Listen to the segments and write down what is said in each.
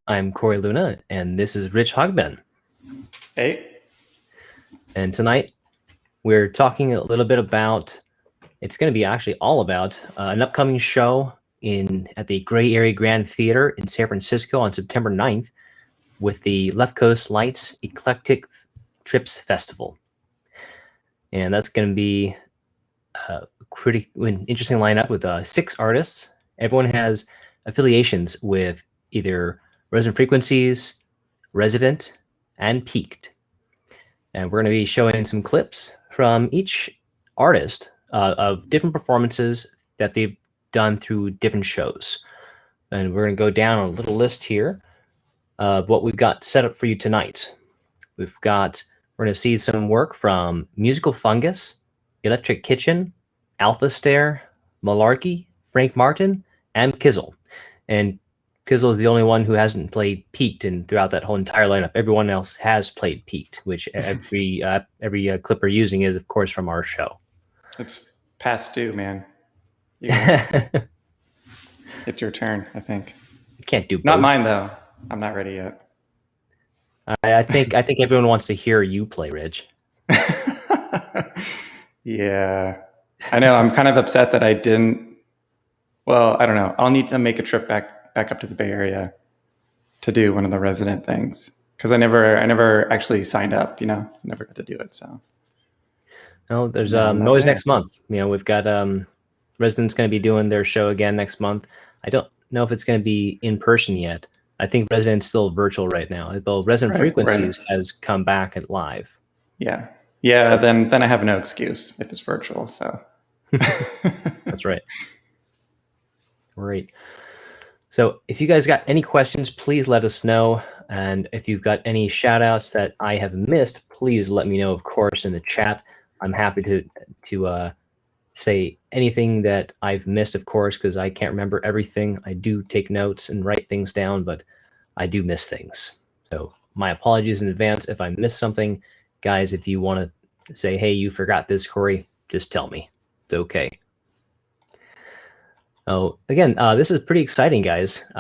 I'm Corey Luna, and this is Rich Hogben. Hey. And tonight we're talking a little bit about, it's going to be actually all about an upcoming show at the Gray Area Grand Theater in San Francisco on September 9th with the LeftCoastLights Eclectic Trips Festival. And that's going to be a pretty interesting lineup with 6 artists. Everyone has affiliations with either Resonant Frequencies, Resident, and Piqued. And we're going to be showing some clips from each artist of different performances that they've done through different shows. And we're going to go down a little list here of what we've got set up for you tonight. We're going to see some work from Musical Fungus, Electric Kitchen, Albuster, Malarkey, Frank Martin, and Kizzle. And Kizzle is the only one who hasn't played Piqued, and throughout that whole entire lineup, everyone else has played Piqued, which every clip we're using is, of course, from our show. It's past due, man. It's your turn, I think. You can't do both. Not mine, though. I'm not ready yet. I think everyone wants to hear you play, Rich. Yeah. I know. I'm kind of upset that I didn't. Well, I don't know. I'll need to make a trip back up to the Bay Area to do one of the Resident things, because I never actually signed up. Never got to do it. So. No, there's always next month. We've got Resident's going to be doing their show again next month. I don't know if it's going to be in person yet. I think Resident's still virtual right now, though Resonant Frequencies has come back at live. Yeah. Yeah, then I have no excuse if it's virtual. So that's right. Great. So if you guys got any questions, please let us know. And if you've got any shout outs that I have missed, please let me know, of course, in the chat. I'm happy to say anything that I've missed, of course, because I can't remember everything. I do take notes and write things down, but I do miss things. So my apologies in advance if I miss something. Guys, if you want to say, hey, you forgot this, Corey, just tell me. It's okay. Oh, again, this is pretty exciting, guys.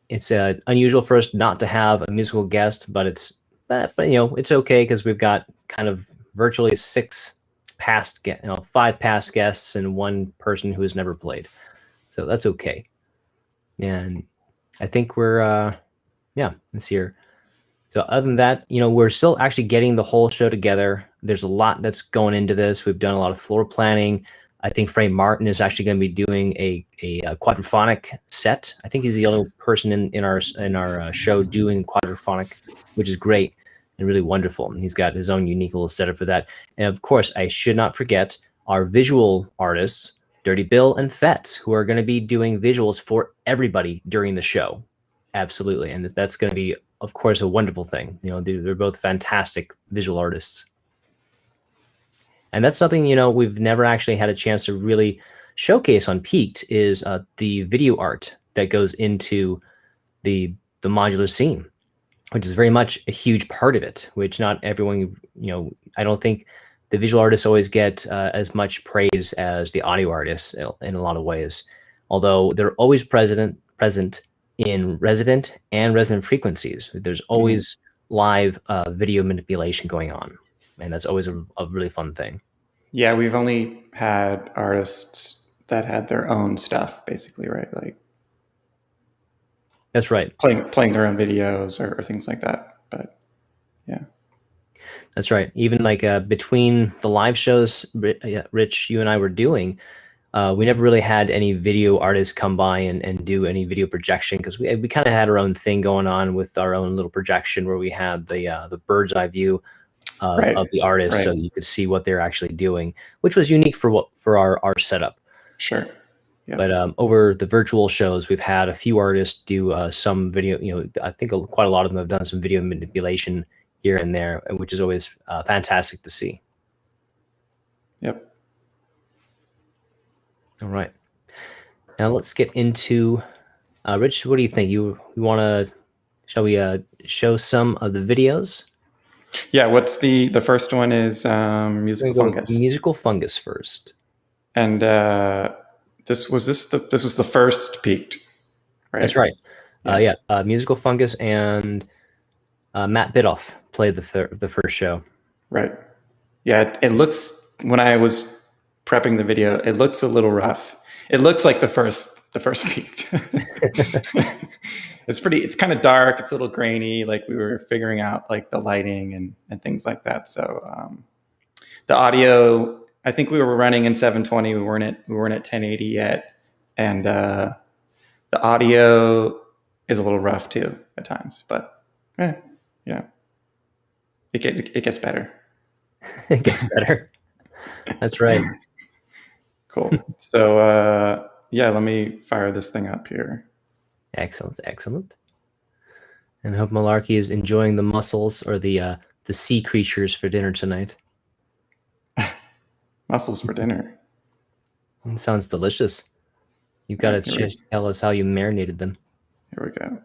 It's unusual for us not to have a musical guest, but it's okay because we've got kind of virtually 5 past guests and 1 person who has never played, so that's okay. And I think we're this here. So other than that, we're still actually getting the whole show together. There's a lot that's going into this. We've done a lot of floor planning. I think Frank Martin is actually going to be doing a quadraphonic set. I think he's the only person in our show doing quadraphonic, which is great and really wonderful. And he's got his own unique little setup for that. And of course, I should not forget our visual artists, Dirty Bill and Fetz, who are going to be doing visuals for everybody during the show. Absolutely. And that's going to be, of course, a wonderful thing. They're both fantastic visual artists. And that's something, we've never actually had a chance to really showcase on Piqued is the video art that goes into the modular scene, which is very much a huge part of it, which not everyone, I don't think the visual artists always get as much praise as the audio artists in a lot of ways, although they're always present in Resident and Resonant Frequencies. There's always live video manipulation going on. And that's always a really fun thing. Yeah, we've only had artists that had their own stuff, basically, right? Like, that's right. Playing their own videos or things like that. But yeah, that's right. Even like between the live shows, Rich, you and I were doing, we never really had any video artists come by and do any video projection, because we kind of had our own thing going on with our own little projection where we had the bird's eye view of the artist, so you could see what they're actually doing, which was unique for our setup. Sure. Yeah. But over the virtual shows, we've had a few artists do some video. I think quite a lot of them have done some video manipulation here and there, which is always fantastic to see. Yep. All right. Now let's get into Rich. What do you think? You want to? Shall we show some of the videos? Yeah, what's the first one is Musical Fungus. Musical Fungus first. And this was the first Piqued, right? That's right. Musical Fungus and Matt Bidoff played the first show. Right. Yeah, it looks, when I was prepping the video, it looks a little rough. It looks like the first Piqued. It's kind of dark. It's a little grainy. Like we were figuring out like the lighting and things like that. So the audio, I think we were running in 720. We weren't at 1080 yet. And the audio is a little rough too at times, but it gets better. It gets better. That's right. Cool. So let me fire this thing up here. Excellent. And I hope Malarkey is enjoying the mussels or the sea creatures for dinner tonight. Mussels for dinner. It sounds delicious. You've got to tell us how you marinated them. Here we go.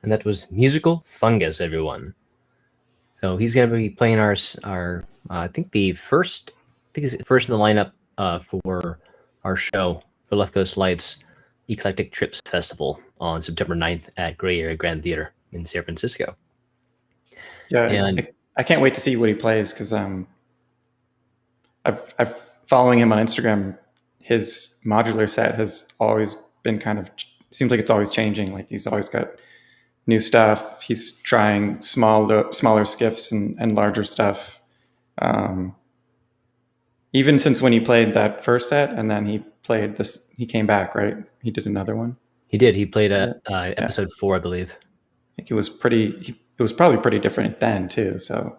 And that was Musical Fungus, everyone. So he's going to be playing our I think he's first in the lineup for our show for Left Coast Lights Eclectic Trips Festival on September 9th at Gray Area Grand Theater in San Francisco. Yeah, and I can't wait to see what he plays because I've following him on Instagram. His modular set has always been seems like it's always changing. Like he's always got new stuff. He's trying smaller skiffs and larger stuff. Even since when he played that first set, and then he played this, he came back, right? He did another one. He did. He played episode 4, I believe. I think it was probably pretty different then too. So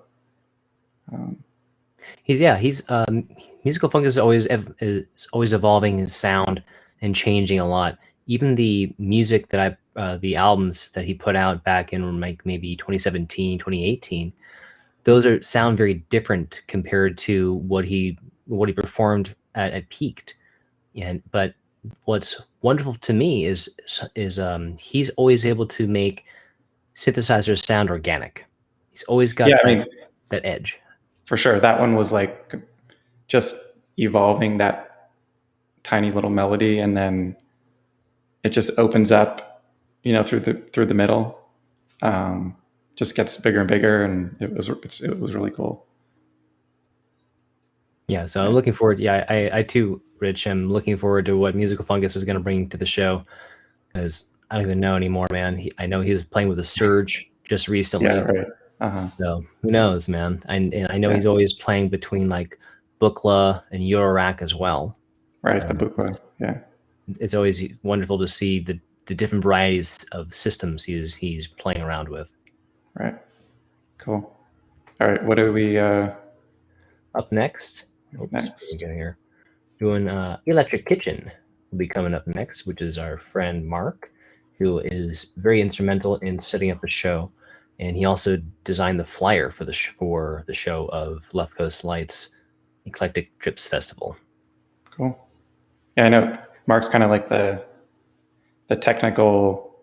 he's Musical Fungus is always evolving in sound and changing a lot. Even the music that the albums that he put out back in like maybe 2017, 2018, those sound very different compared to what he performed at Piqued. But what's wonderful to me is he's always able to make synthesizers sound organic. He's always got that edge. For sure. That one was like just evolving that tiny little melody, and then it just opens up, through the middle. Just gets bigger and bigger, and it was really cool. Yeah, so I'm looking forward. Yeah, I too, Rich, am looking forward to what Musical Fungus is going to bring to the show, because I don't even know anymore, man. I know he was playing with a Surge just recently. Yeah, right. Uh-huh. So who knows, man? And I know he's always playing between like Bukla and Eurorack as well. Right, the Bukla. Yeah. It's always wonderful to see the different varieties of systems he's playing around with. Right. Cool. All right, what are we up next? Next, get here. Doing Electric Kitchen will be coming up next, which is our friend Mark, who is very instrumental in setting up the show, and he also designed the flyer for the show of LeftCoastLights Eclectic Trips Festival. Cool. Yeah, I know Mark's kind of like the technical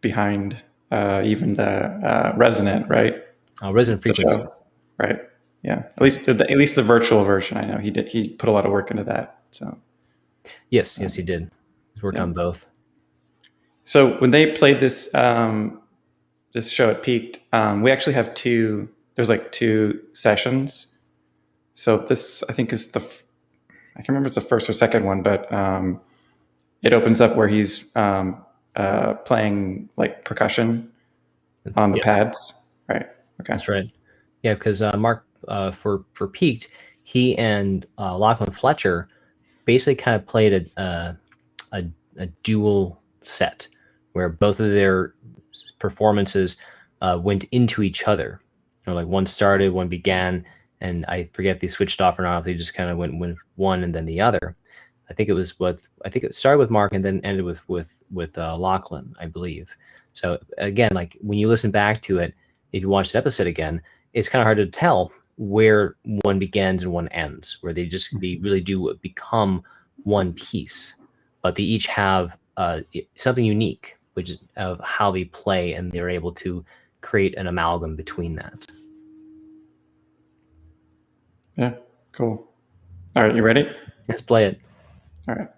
behind even the resonant, right? Resonant frequencies, right? Yeah, at least the virtual version. I know he put a lot of work into that. So yes, he did. He's worked on both. So when they played this this show at Piqued, we actually have there's like 2 sessions. So this, I think, is I can't remember if it's the first or second one, but it opens up where he's playing like percussion on the pads, right? Okay, that's right. Yeah, because Mark, for Piqued, he and Lachlan Fletcher basically kind of played a dual set where both of their performances went into each other. Like one started, one began, and I forget if they switched off or not. If they just kind of went one and then the other. I think it started with Mark and then ended with Lachlan, I believe. So again, like when you listen back to it, if you watch the episode again, it's kind of hard to tell where one begins and one ends, where they really do become one piece, but they each have something unique, which is of how they play, and they're able to create an amalgam between that. Yeah, cool. All right, you ready? Let's play it. All right.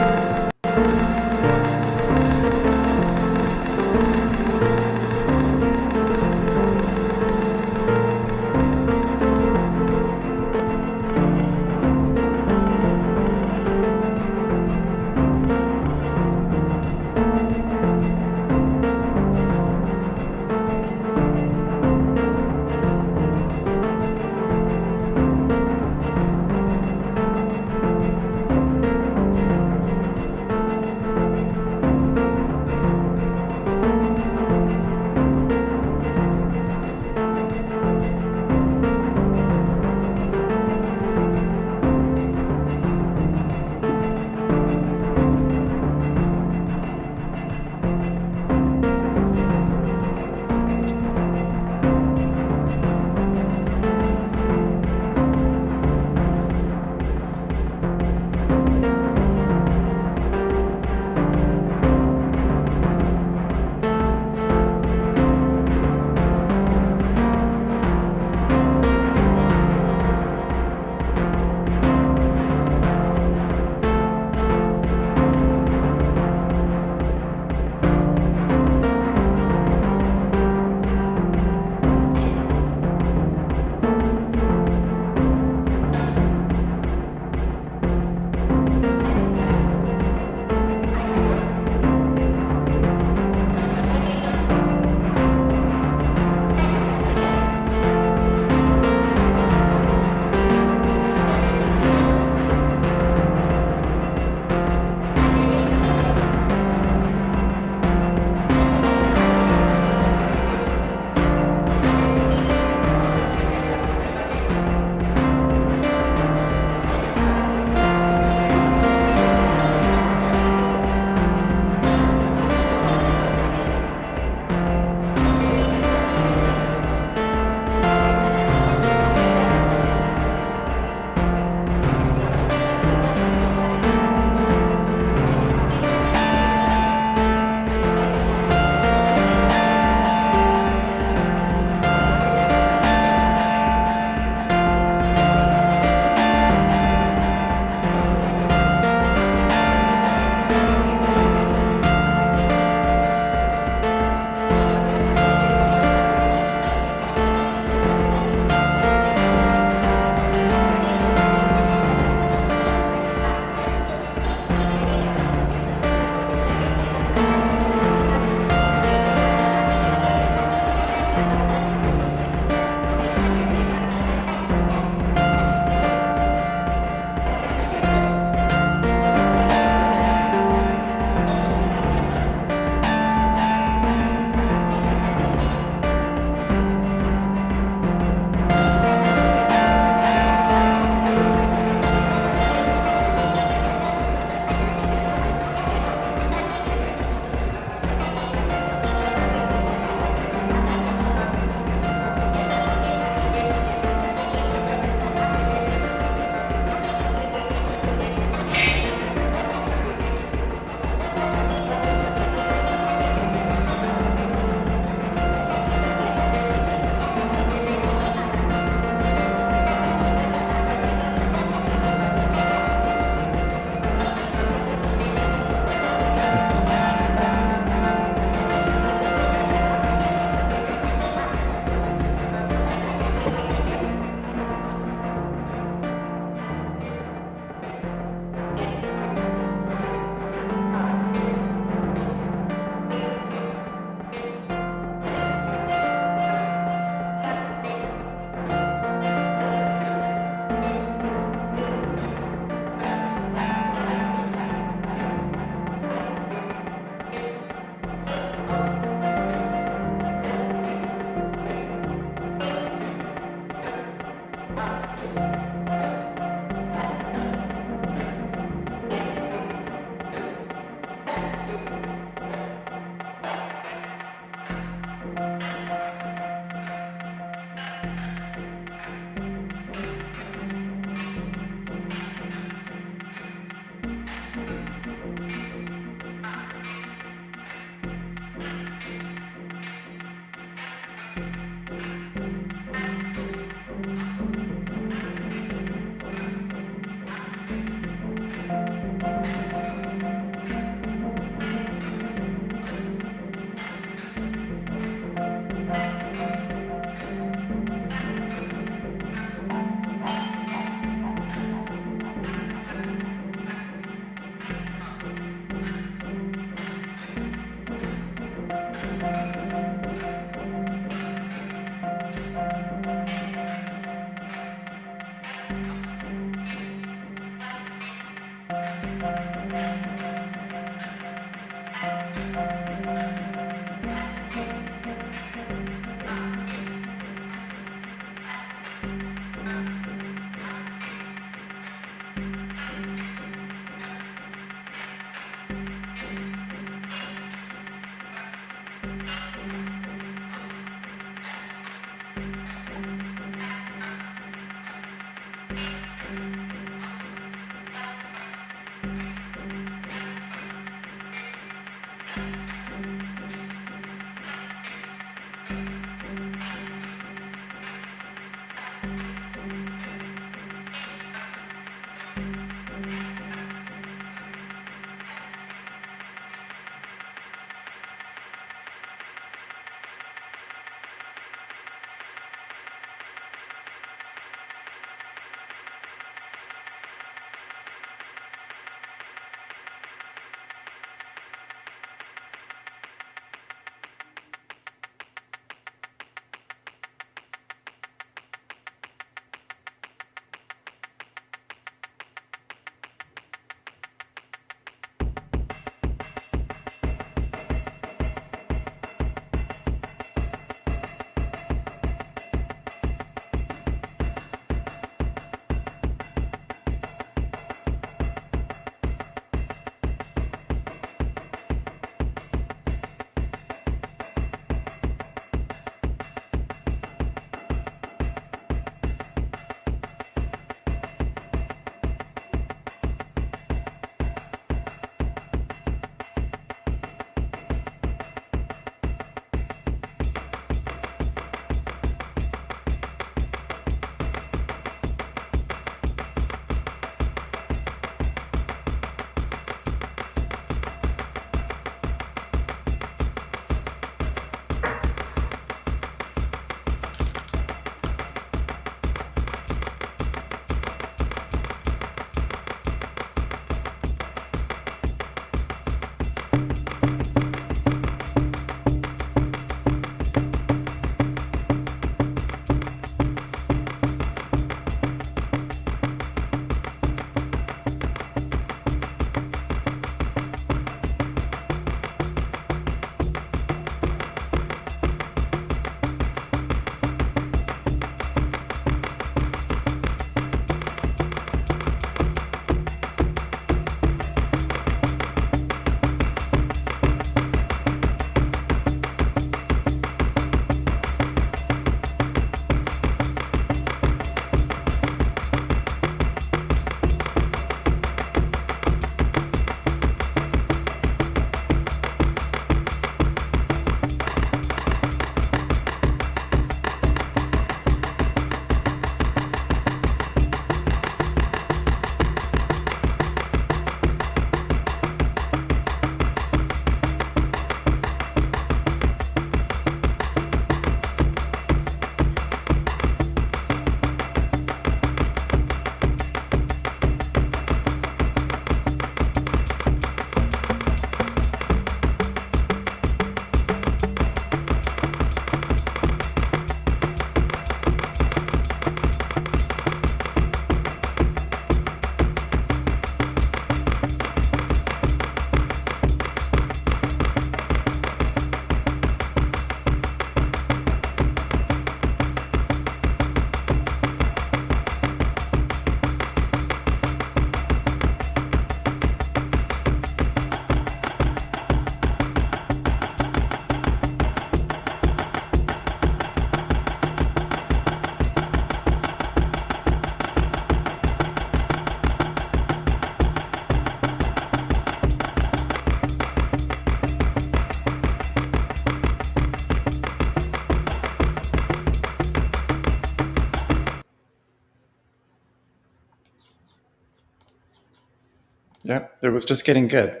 Yep. It was just getting good.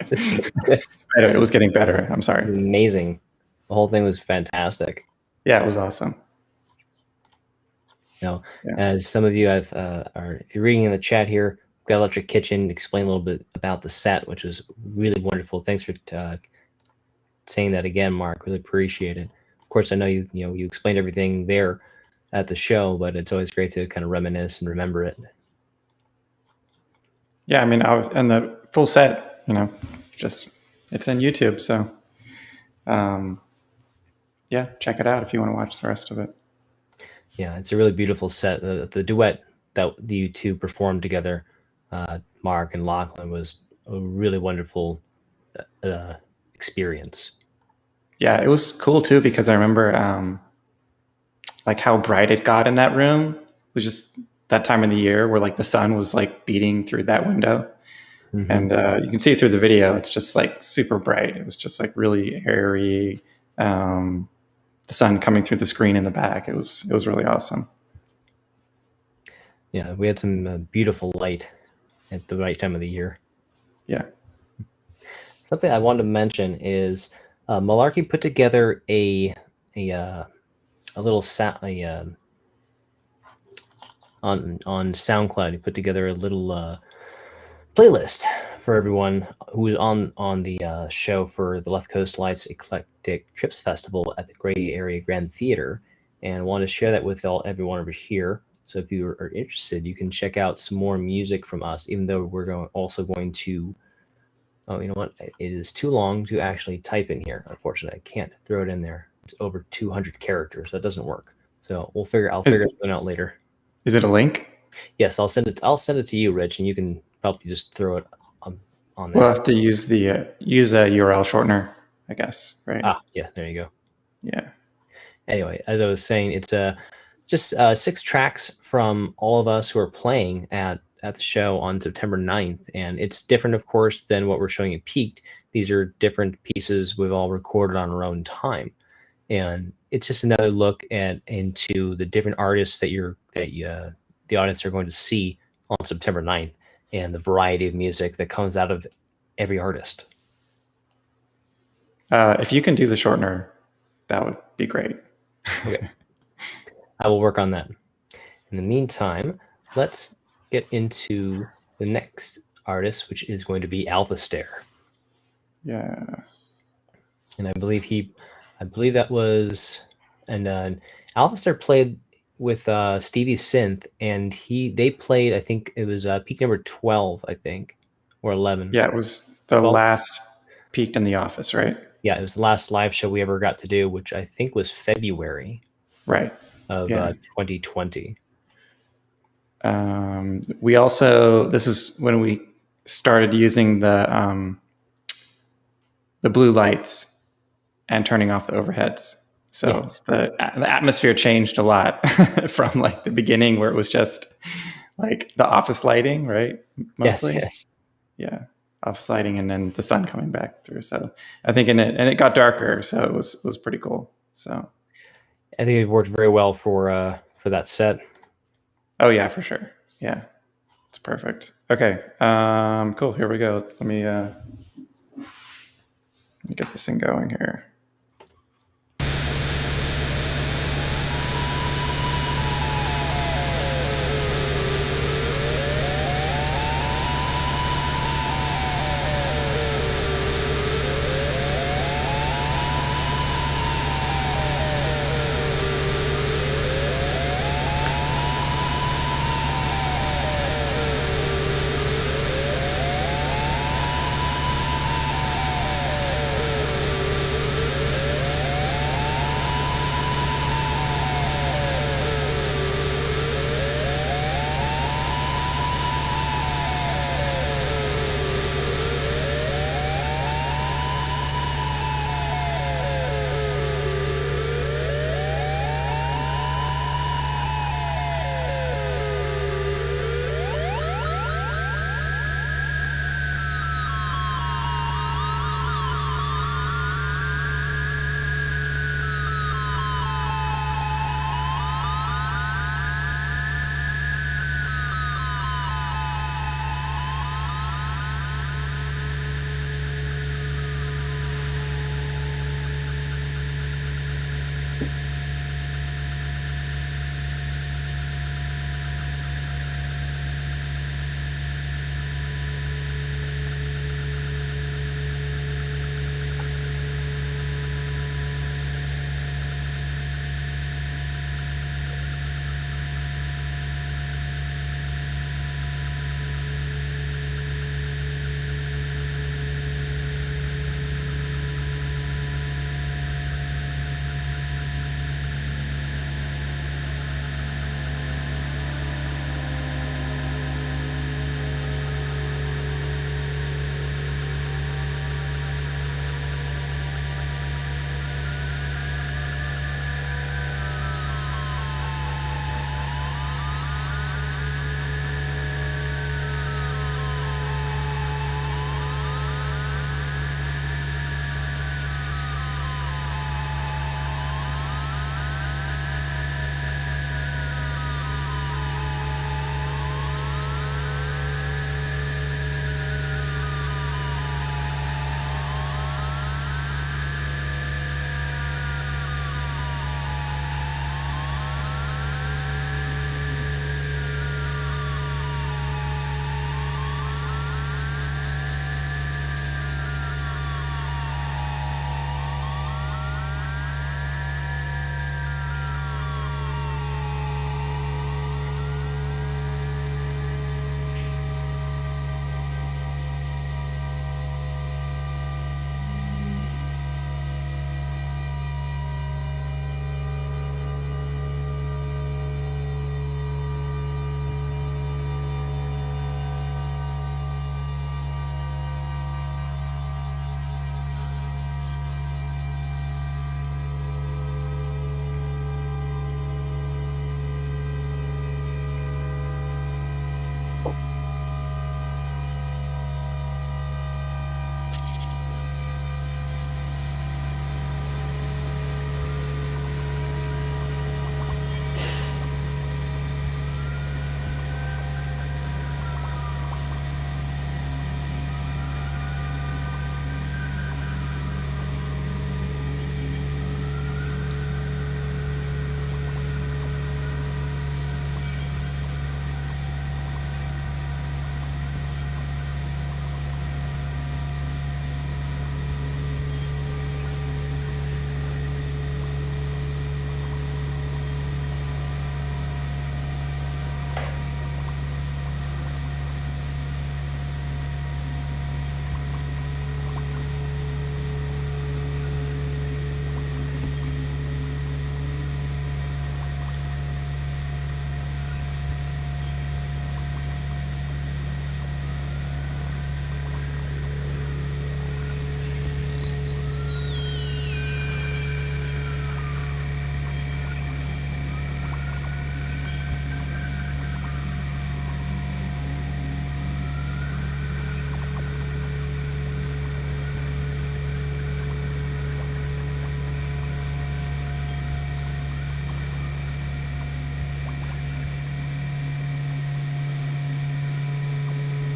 Just It was getting better. I'm sorry. amazing. The whole thing was fantastic. Yeah, it was awesome. You know, Yeah. as some of you if you're reading in the chat here, we've got Electric Kitchen explain a little bit about the set, which was really wonderful. Thanks for saying that again, Mark. Really appreciate it. Of course, I know you explained everything there at the show, but it's always great to kind of reminisce and remember it. Yeah, I mean, and the full set, just it's in YouTube, so yeah, check it out if you want to watch the rest of it. Yeah, it's a really beautiful set. The duet that you two performed together, Mark and Lachlan, was a really wonderful experience. Yeah, it was cool too because I remember like how bright it got in that room. It was just that time of the year where like the sun was like beating through that window. Mm-hmm. And you can see it through the video. It's just like super bright. It was just like really airy. The sun coming through the screen in the back. It was really awesome. Yeah, we had some beautiful light at the right time of the year. Yeah. Something I wanted to mention is Malarkey put together a little on SoundCloud. He put together a little playlist for everyone who was on the show for the LeftCoastLights Eclectic Trips Festival at the Gray Area Grand Theater, and wanted to share that with everyone over here. So if you are interested, you can check out some more music from us, even though we're also going to, oh, you know what? It is too long to actually type in here. Unfortunately, I can't throw it in there. It's over 200 characters. That doesn't work. So I'll figure it out later. Is it a link? Yes, I'll send it to you, Rich, and you can probably just throw it on there. We'll have to use a URL shortener, I guess, right? Ah, yeah, there you go. Yeah. Anyway, as I was saying, it's just 6 tracks from all of us who are playing at the show on September 9th. And it's different, of course, than what we're showing at Piqued. These are different pieces we've all recorded on our own time. And it's just another look into the different artists that the audience are going to see on September 9th, and the variety of music that comes out of every artist. If you can do the shortener, that would be great. Okay. I will work on that. In the meantime, let's get into the next artist, which is going to be Albuster. Yeah. And I believe that was, and Albuster played with Stevie Synth, and they played, I think it was peak number 12, I think, or 11. Yeah, it was the 12? Last Piqued in the office, right? Yeah, it was the last live show we ever got to do, which I think was February. Right. Of 2020. We also, this is when we started using the blue lights and turning off the overheads. So yes. the atmosphere changed a lot from like the beginning where it was just like the office lighting, right? Mostly. Yes. Yeah. Office lighting and then the sun coming back through. So I think it got darker. So it was pretty cool. So I think it worked very well for that set. Oh yeah, for sure. Yeah. It's perfect. Okay. Cool. Here we go. Let me get this thing going here.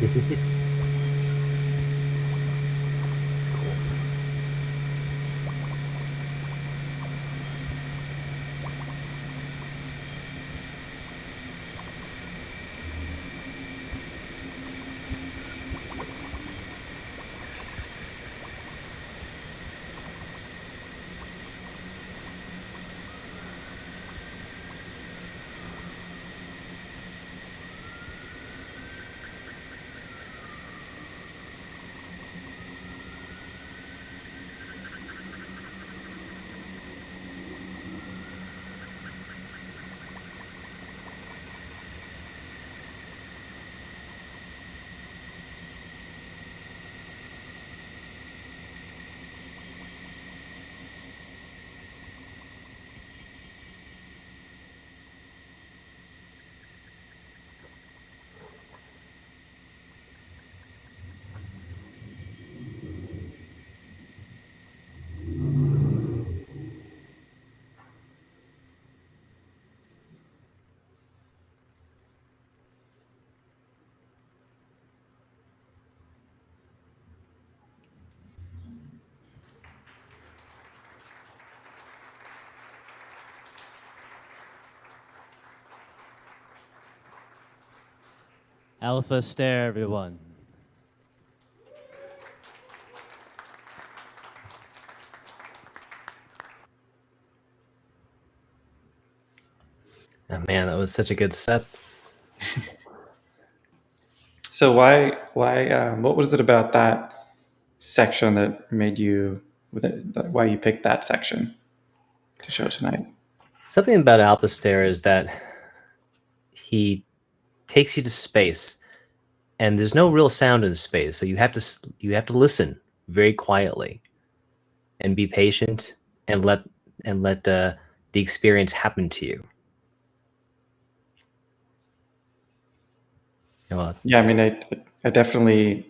It's cool. Alpha stare, everyone. Oh, man, that was such a good set. So what was it about that section that made you, why you picked that section to show tonight? Something about Albuster is that he takes you to space, and there's no real sound in space, so you have to listen very quietly and be patient and let the experience happen to you. Yeah, I mean, I definitely,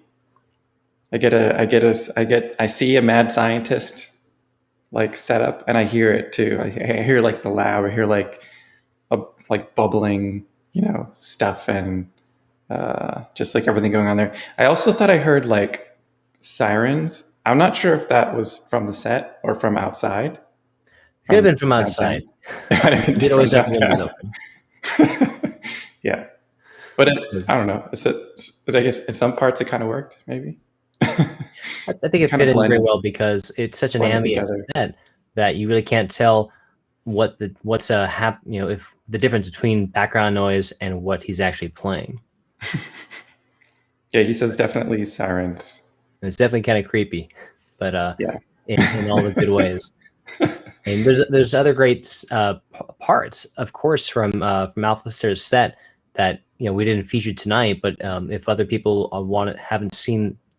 I see a mad scientist like setup, and I hear it too. I hear like the lab, I hear like like bubbling, stuff, and just like everything going on there. I also thought I heard like sirens. I'm not sure if that was from the set or from outside. Could have From been from outside. It might have been You'd always from have the windows downtown. open. Yeah, but I don't know. But I guess in some parts it kind of worked, maybe. I think it Kind fit of in very blended well because it's such an blended ambient together. set that you really can't tell what's if the difference between background noise and what he's actually playing. Yeah, he says definitely sirens. And it's definitely kind of creepy, but Yeah. in all the good ways. And there's other great parts, of course, from Alphaster's set that we didn't feature tonight. But if other people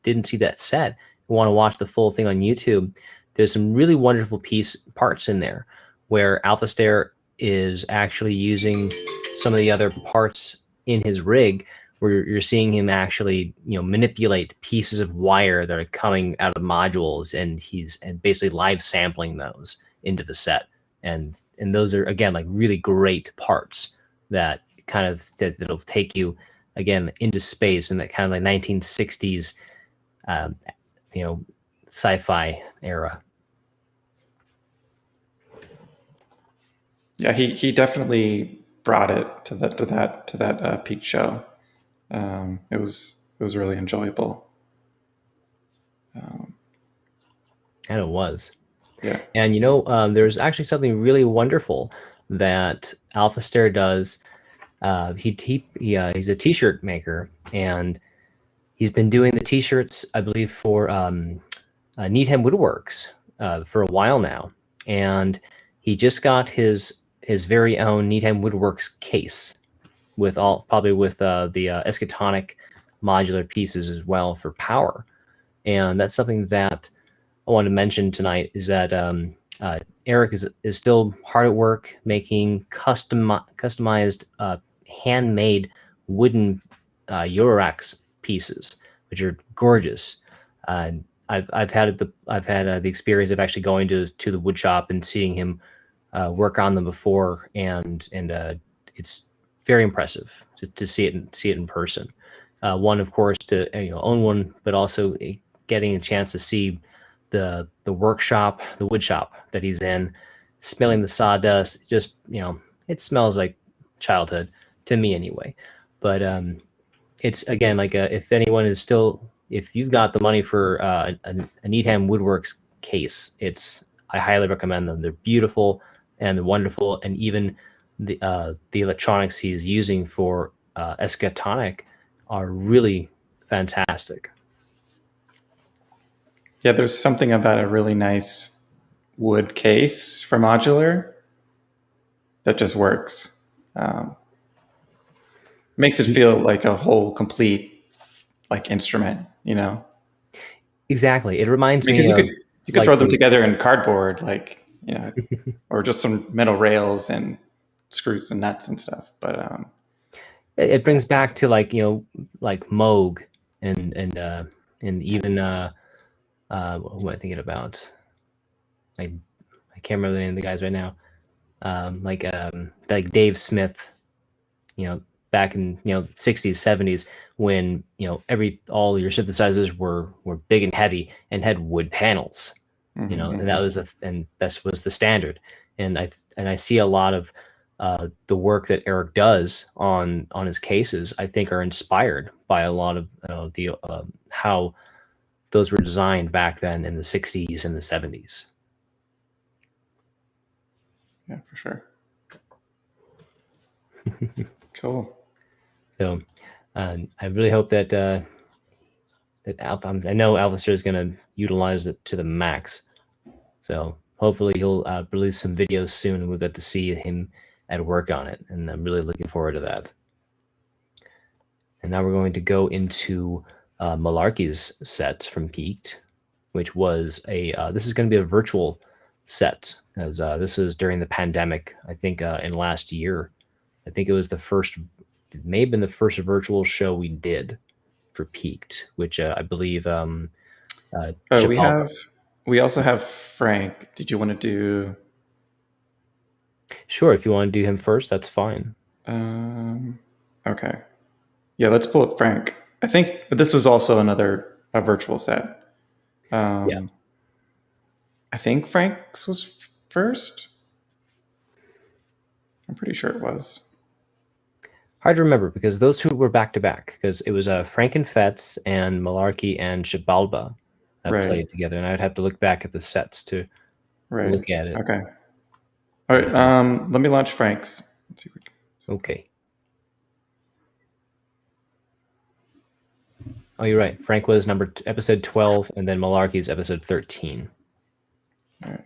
didn't see that set, want to watch the full thing on YouTube, there's some really wonderful parts in there where Alphaster is actually using some of the other parts in his rig, where you're seeing him actually manipulate pieces of wire that are coming out of modules, and he's basically live sampling those into the set, and those are again like really great parts that kind of that'll take you again into space in that kind of like 1960s sci-fi era. Yeah, he definitely brought it to that Peak show. It was really enjoyable. And it was. Yeah. And there's actually something really wonderful that Alphaster does. He's a t-shirt maker, and he's been doing the t-shirts, I believe, for Needham Woodworks for a while now. And he just got his very own Needham Woodworks case with the Eschatonic modular pieces as well for power. And that's something that I want to mention tonight, is that Eric is still hard at work making customized handmade wooden Eurorax pieces, which are gorgeous. I've had the experience of actually going to the wood shop and seeing him work on them before, and it's very impressive to see it in person. one, of course, to own one, but also getting a chance to see the workshop, the wood shop that he's in, smelling the sawdust. Just it smells like childhood to me anyway. But it's again like if anyone is still, if you've got the money for a Needham Woodworks case, I highly recommend them. They're beautiful and they're wonderful, and even the electronics he's using for Escatonic are really fantastic. Yeah, there's something about a really nice wood case for modular that just works. Makes it feel like a whole complete like instrument, Exactly. It reminds because me you could throw them together in cardboard, or just some metal rails and screws and nuts and stuff. But it brings back to like Moog and even what am I thinking about? I can't remember the name of the guys right now. Like Dave Smith, back in 60s, 70s, when all your synthesizers were big and heavy and had wood panels. And that was this was the standard. And I see a lot of the work that Eric does on his cases, I think, are inspired by a lot of the how those were designed back then in the 60s and the 70s. Yeah, for sure. Cool. So I really hope that I know Albuster is going to utilize it to the max. So hopefully he'll release some videos soon, and we'll get to see him at work on it. And I'm really looking forward to that. And now we're going to go into Malarkey's set from Piqued, which was this is going to be a virtual set, as this is during the pandemic, I think, in last year. I think it may have been the first virtual show we did for Piqued, which I believe we also have Frank. Did you want to do? Sure, if you want to do him first, that's fine. Okay. Yeah, let's pull up Frank. I think this is also a virtual set. Yeah. I think Frank's was first. I'm pretty sure it was. Hard to remember because those two were back to back, because it was Frank and Fetz and Malarkey and Shabalba that played together, and I'd have to look back at the sets to look at it. Okay. All right. Let me launch Frank's. Let's see. Okay. Oh, you're right. Frank was episode 12, and then Malarkey's episode 13. All right.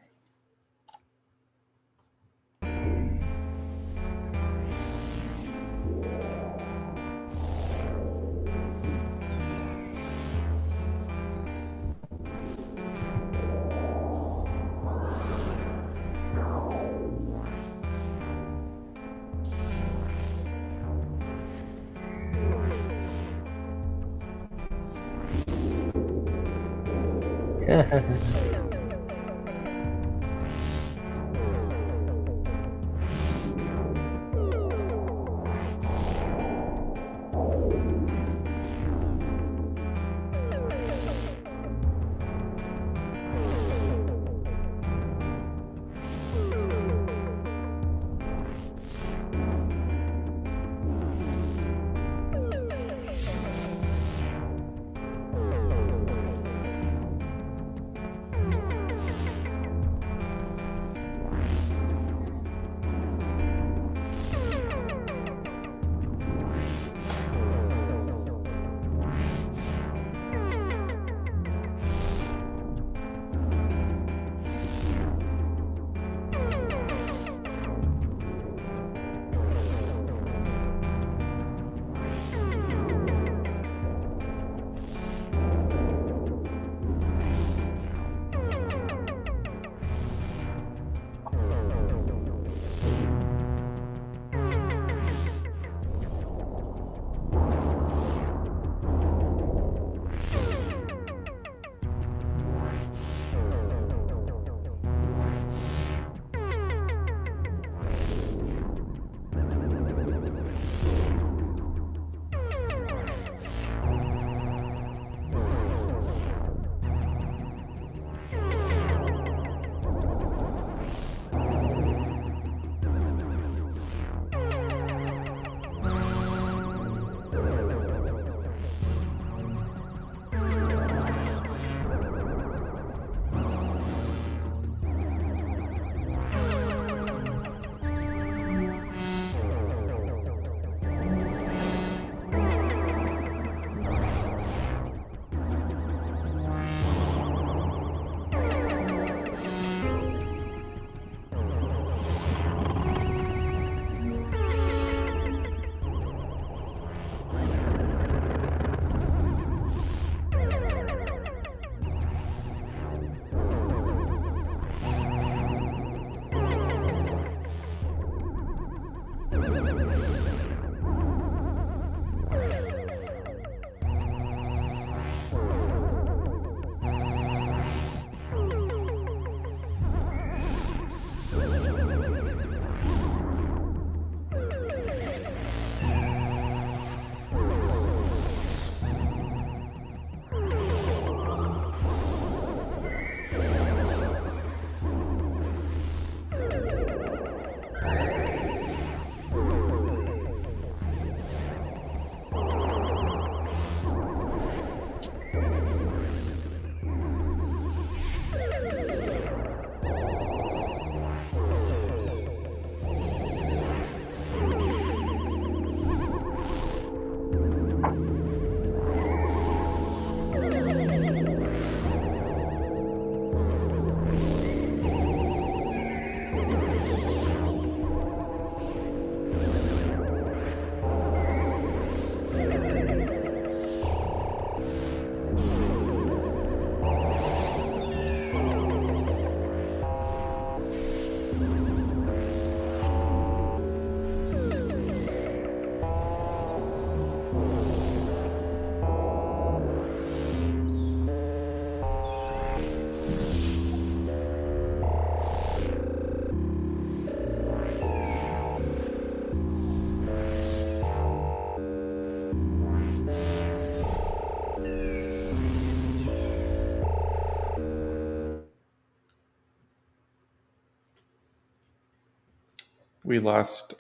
we lost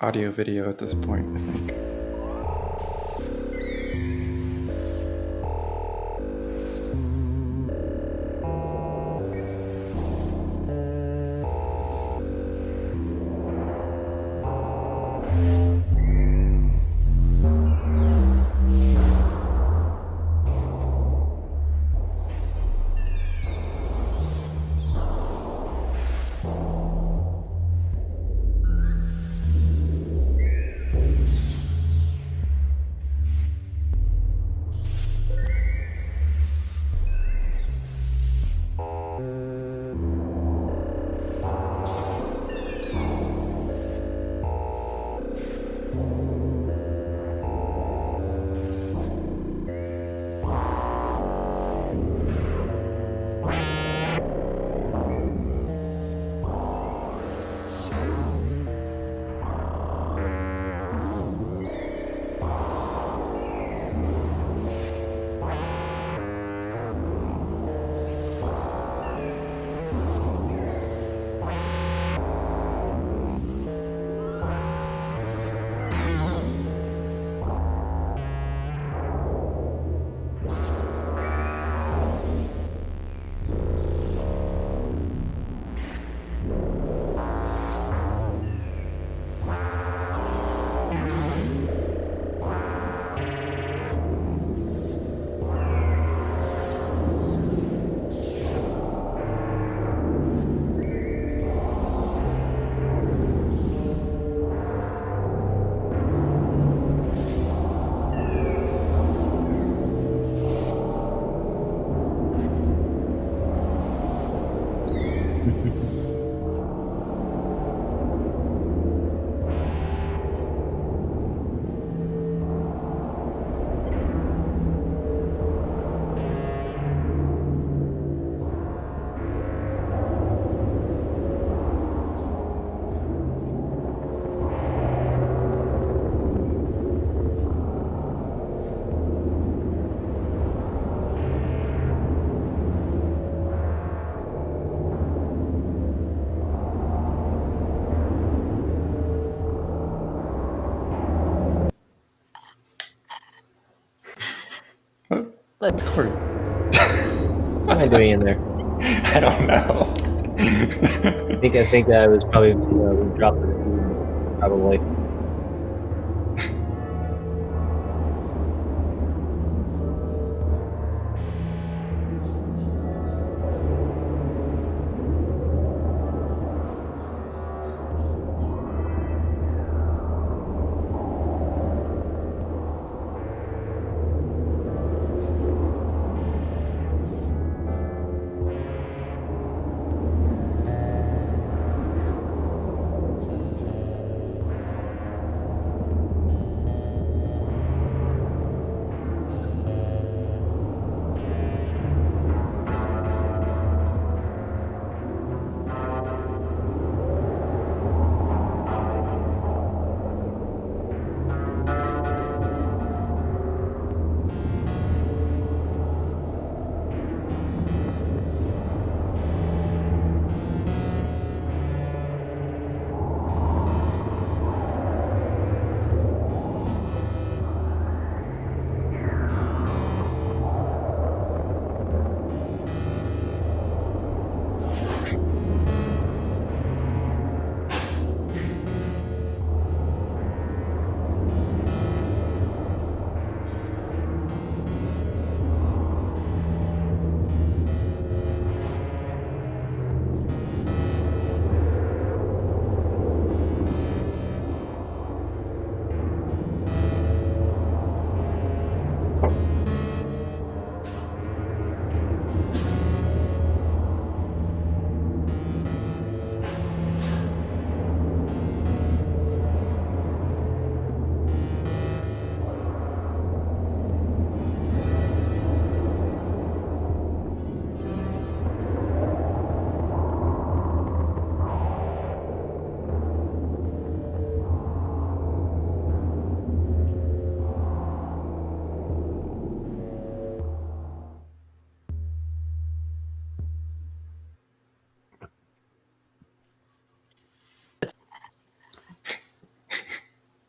audio video at this point, I think. Let's. Corey. What am I doing in there? I don't know. I think I was probably we dropped the feed, probably.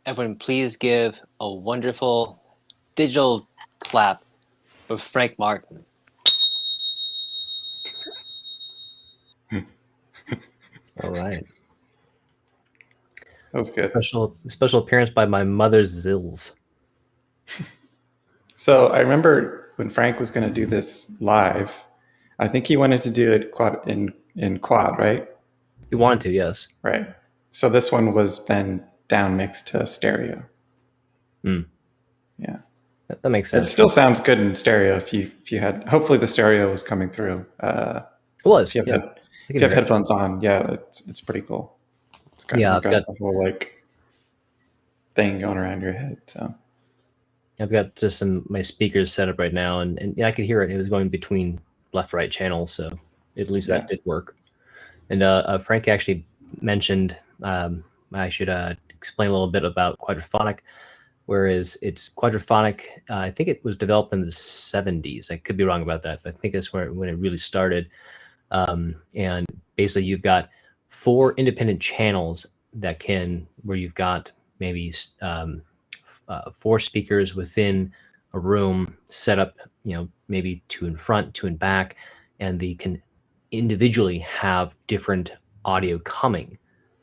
everyone please give a wonderful digital clap for Frank Martin. All right. That was good. Special appearance by my mother's Zills. So I remember when Frank was going to do this live, I think he wanted to do it in quad, right? You wanted to, yes. Right. So this one was then down mixed to stereo. Yeah. That makes sense. It still sounds good in stereo if you had. Hopefully the stereo was coming through. It was. If you have headphones on, yeah, it's pretty cool. It's got, yeah, you've got the whole like thing going around your head. So I've got just my speakers set up right now, and yeah, I could hear it. It was going between left-right channels, so at least that did work. And Frank actually mentioned I should explain a little bit about quadraphonic. Whereas it's quadraphonic, I think it was developed in the 70s. I could be wrong about that, but I think that's when it really started. And basically, you've got 4 independent channels where you've got maybe 4 speakers within a room set up, maybe 2 in front, 2 in back, and they can individually have different audio coming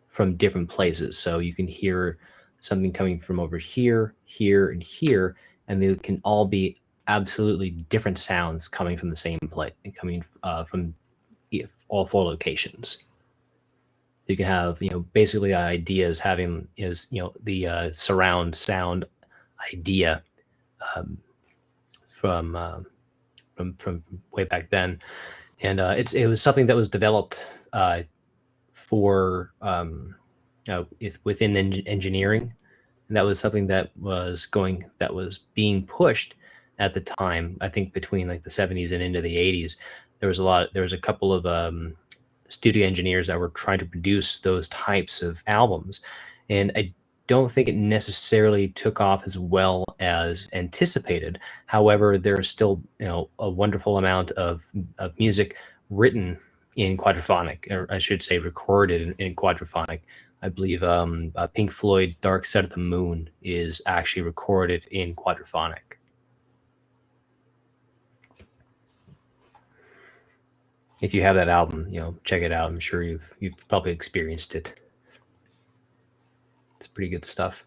from different places. So you can hear something coming from over here, here, and here, and they can all be absolutely different sounds coming from the same place, coming from all 4 locations. You can have, basically ideas having the surround sound idea from way back then, and it was something that was developed for within engineering, and that was something that was being pushed at the time. I think between like the 70s and into the 80s, there was a couple of studio engineers that were trying to produce those types of albums, and I don't think it necessarily took off as well as anticipated. However, there's still a wonderful amount of music written in quadraphonic, or I should say recorded in quadraphonic. I believe Pink Floyd Dark Side of the Moon is actually recorded in quadraphonic. If you have that album, check it out. I'm sure you've probably experienced it. It's pretty good stuff.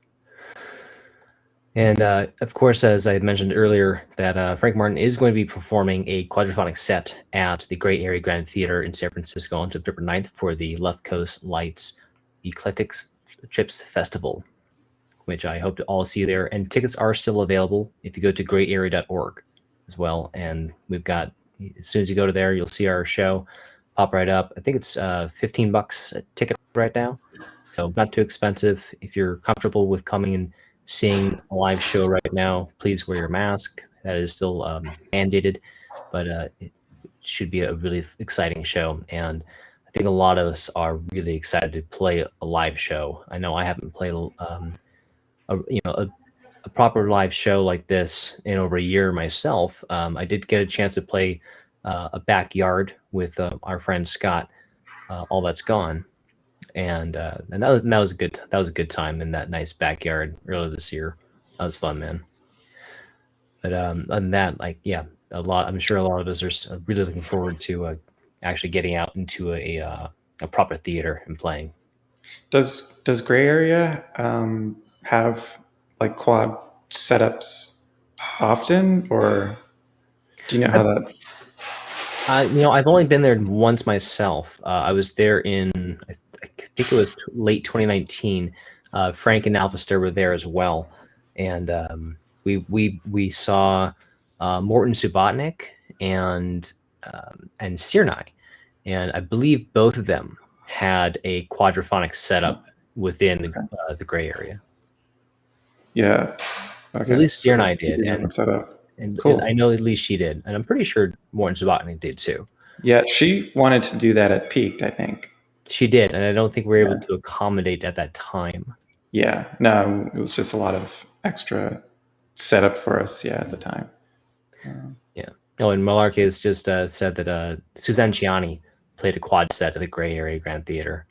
And of course, as I had mentioned earlier, that Frank Martin is going to be performing a quadraphonic set at the Gray Area Grand Theater in San Francisco on September 9th for the LeftCoastLights Eclectic Trips Festival, which I hope to all see you there. And tickets are still available if you go to grayarea.org as well. And we've got, as soon as you go to there, you'll see our show pop right up. I think it's $15 a ticket right now, so not too expensive. If you're comfortable with coming and seeing a live show right now, please wear your mask. That is still mandated, but it should be a really exciting show. And I think a lot of us are really excited to play a live show. I know I haven't played a proper live show like this in over a year myself. I did get a chance to play a backyard with our friend Scott, All That's Gone. And that was good. That was a good time in that nice backyard earlier this year. That was fun, man. But other than that, I'm sure a lot of us are really looking forward to actually getting out into a proper theater and playing. Does Gray Area have like quad setups often, or do you know how that? I've only been there once myself. I was there in I think it was late 2019. Frank and Albuster were there as well, and we saw Morton Subotnick and Sirnai, and I believe both of them had a quadraphonic setup within the Gray Area. Yeah, okay. At least Sirnai did, and cool. I know at least she did, and I'm pretty sure Morton Subotnick did too. Yeah, she wanted to do that at Piqued, I think. She did, and I don't think we were able to accommodate at that time. Yeah, no, it was just a lot of extra setup for us, at the time. Yeah. Oh, and Malarkey has just said that Suzanne Ciani played a quad set at the Gray Area Grand Theater.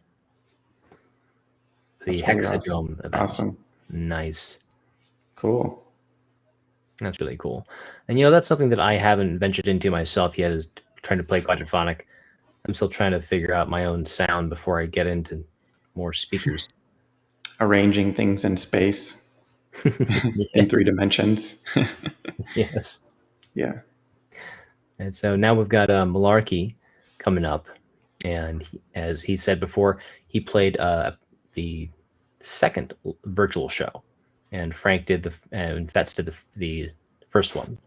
The Hexadrome event. Awesome. Nice. Cool. That's really cool. And that's something that I haven't ventured into myself yet, is trying to play quadraphonic. I'm still trying to figure out my own sound before I get into more speakers. Arranging things in space in 3 dimensions. Yes. Yeah. And so now we've got Malarkey coming up. And as he said before, he played the second virtual show. And Frank did and Fetz did the first one.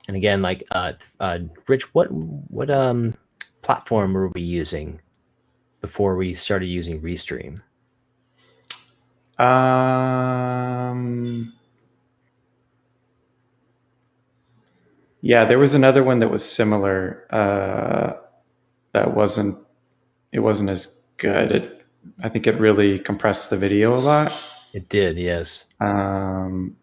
And again, like Rich, what platform were we using before we started using Restream? Yeah, there was another one that was similar. It wasn't as good. I think it really compressed the video a lot. It did, yes. Audio,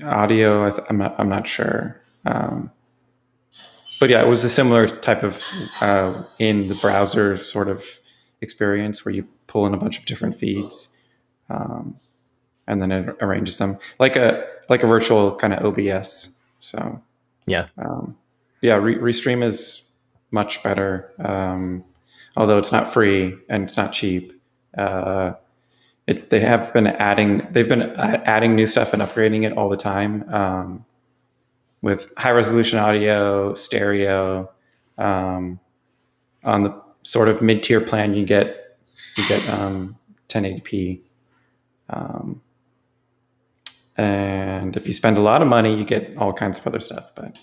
I'm not sure. But yeah, it was a similar type of in the browser sort of experience where you pull in a bunch of different feeds, and then it arranges them like a virtual kind of OBS. So yeah, Restream is much better, although it's not free and it's not cheap. They've been adding new stuff and upgrading it all the time. With high resolution audio, stereo, on the sort of mid tier plan, you get 1080p, and if you spend a lot of money, you get all kinds of other stuff. But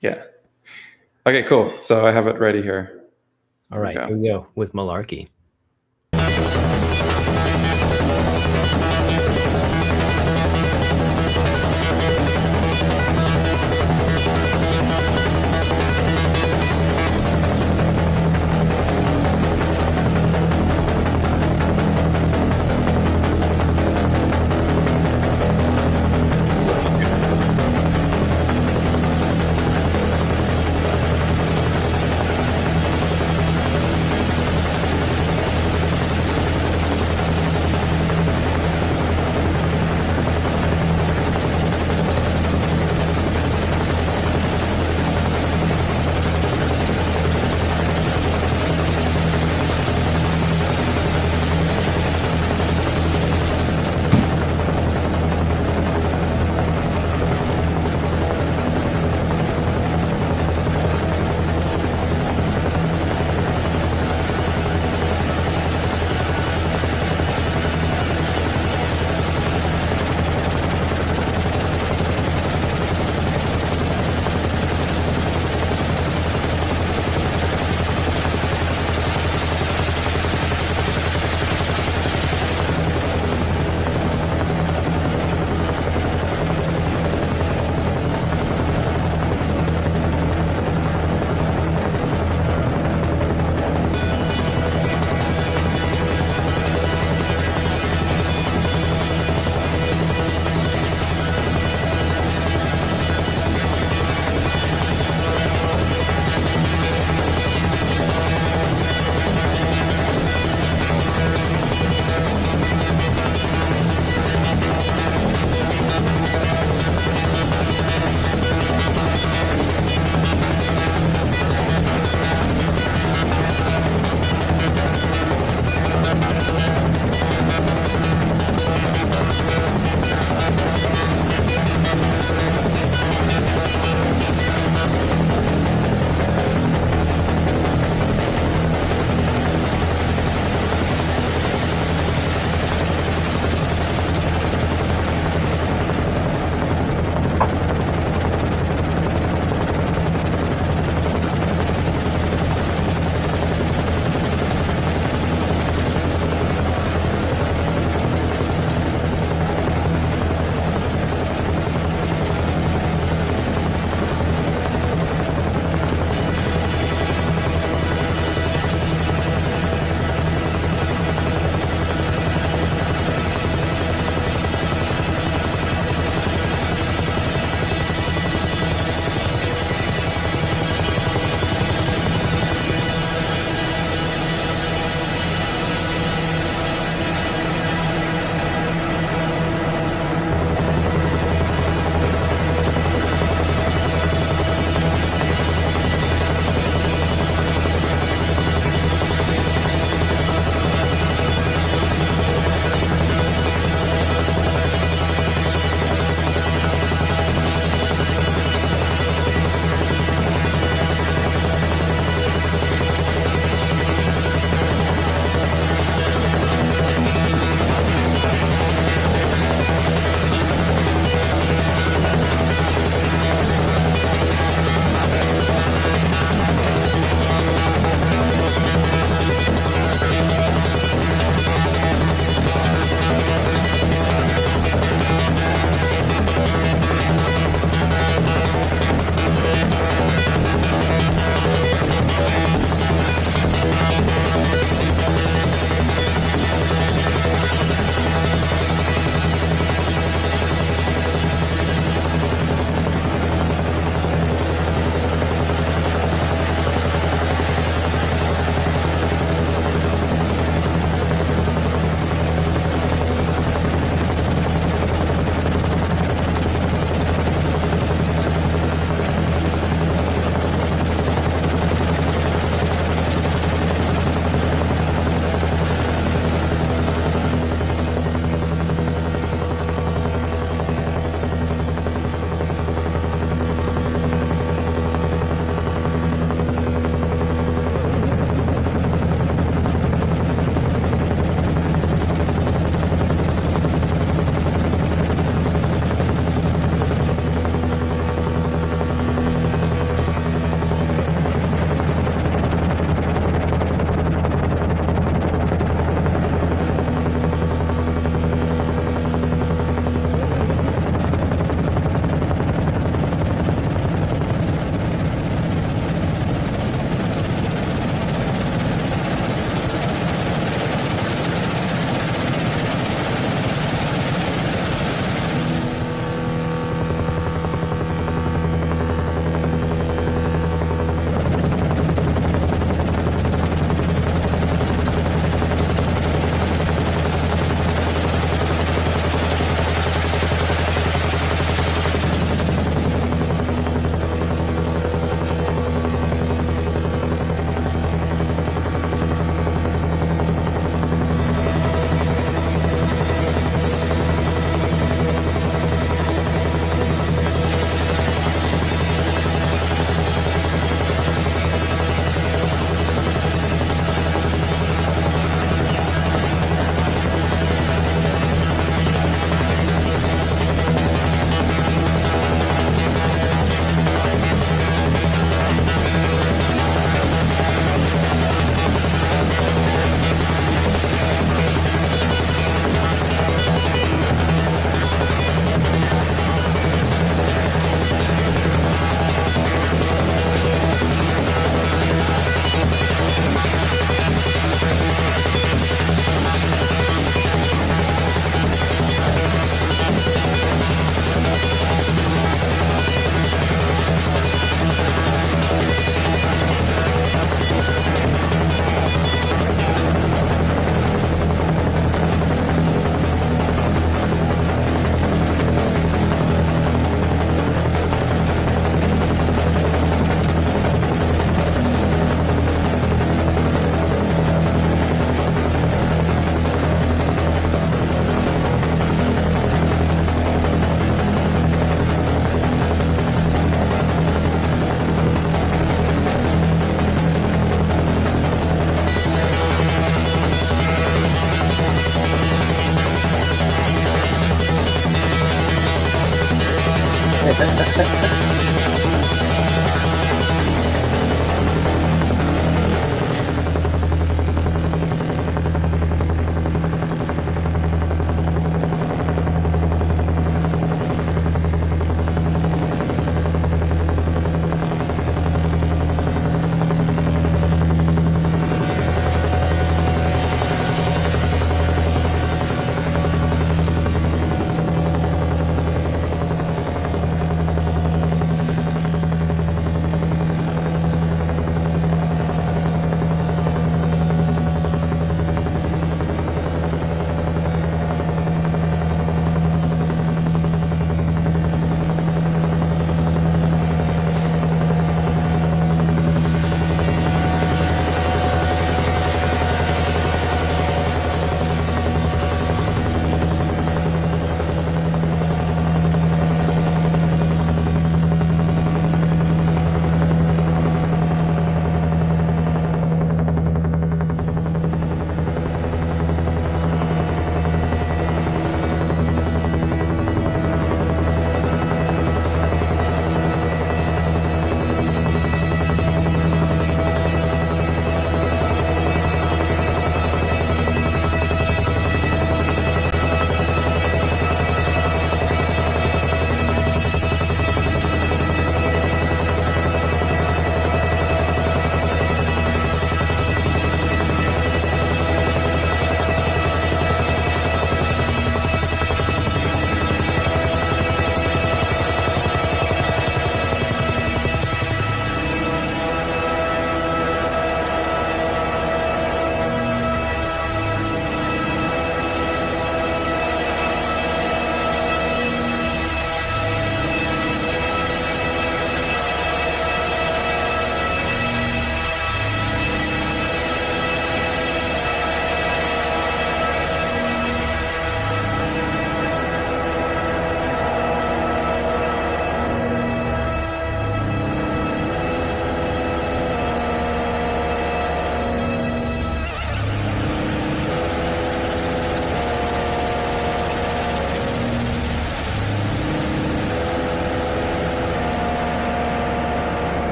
yeah, okay, cool. So I have it ready here. All right, here we go with Malarkey.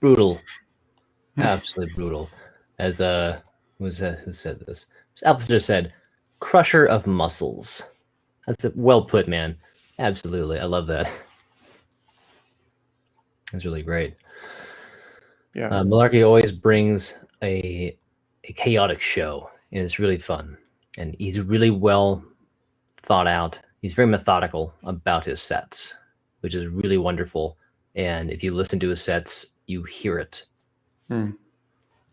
Brutal, absolutely brutal. As who said this? Albuster said, "Crusher of muscles." That's well put, man. Absolutely, I love that. That's really great. Yeah. Malarkey always brings a chaotic show, and it's really fun. And he's really well thought out. He's very methodical about his sets, which is really wonderful. And if you listen to his sets, you hear it. Yeah,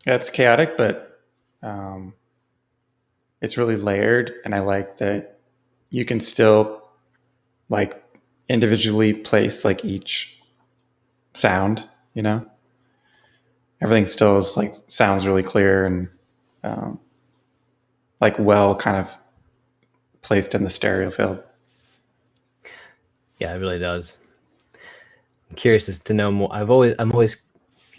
it's chaotic, but it's really layered, and I like that you can still like individually place like each sound. You know, everything still is like sounds really clear and like well kind of placed in the stereo field. Yeah, it really does. I'm curious to know more. I'm always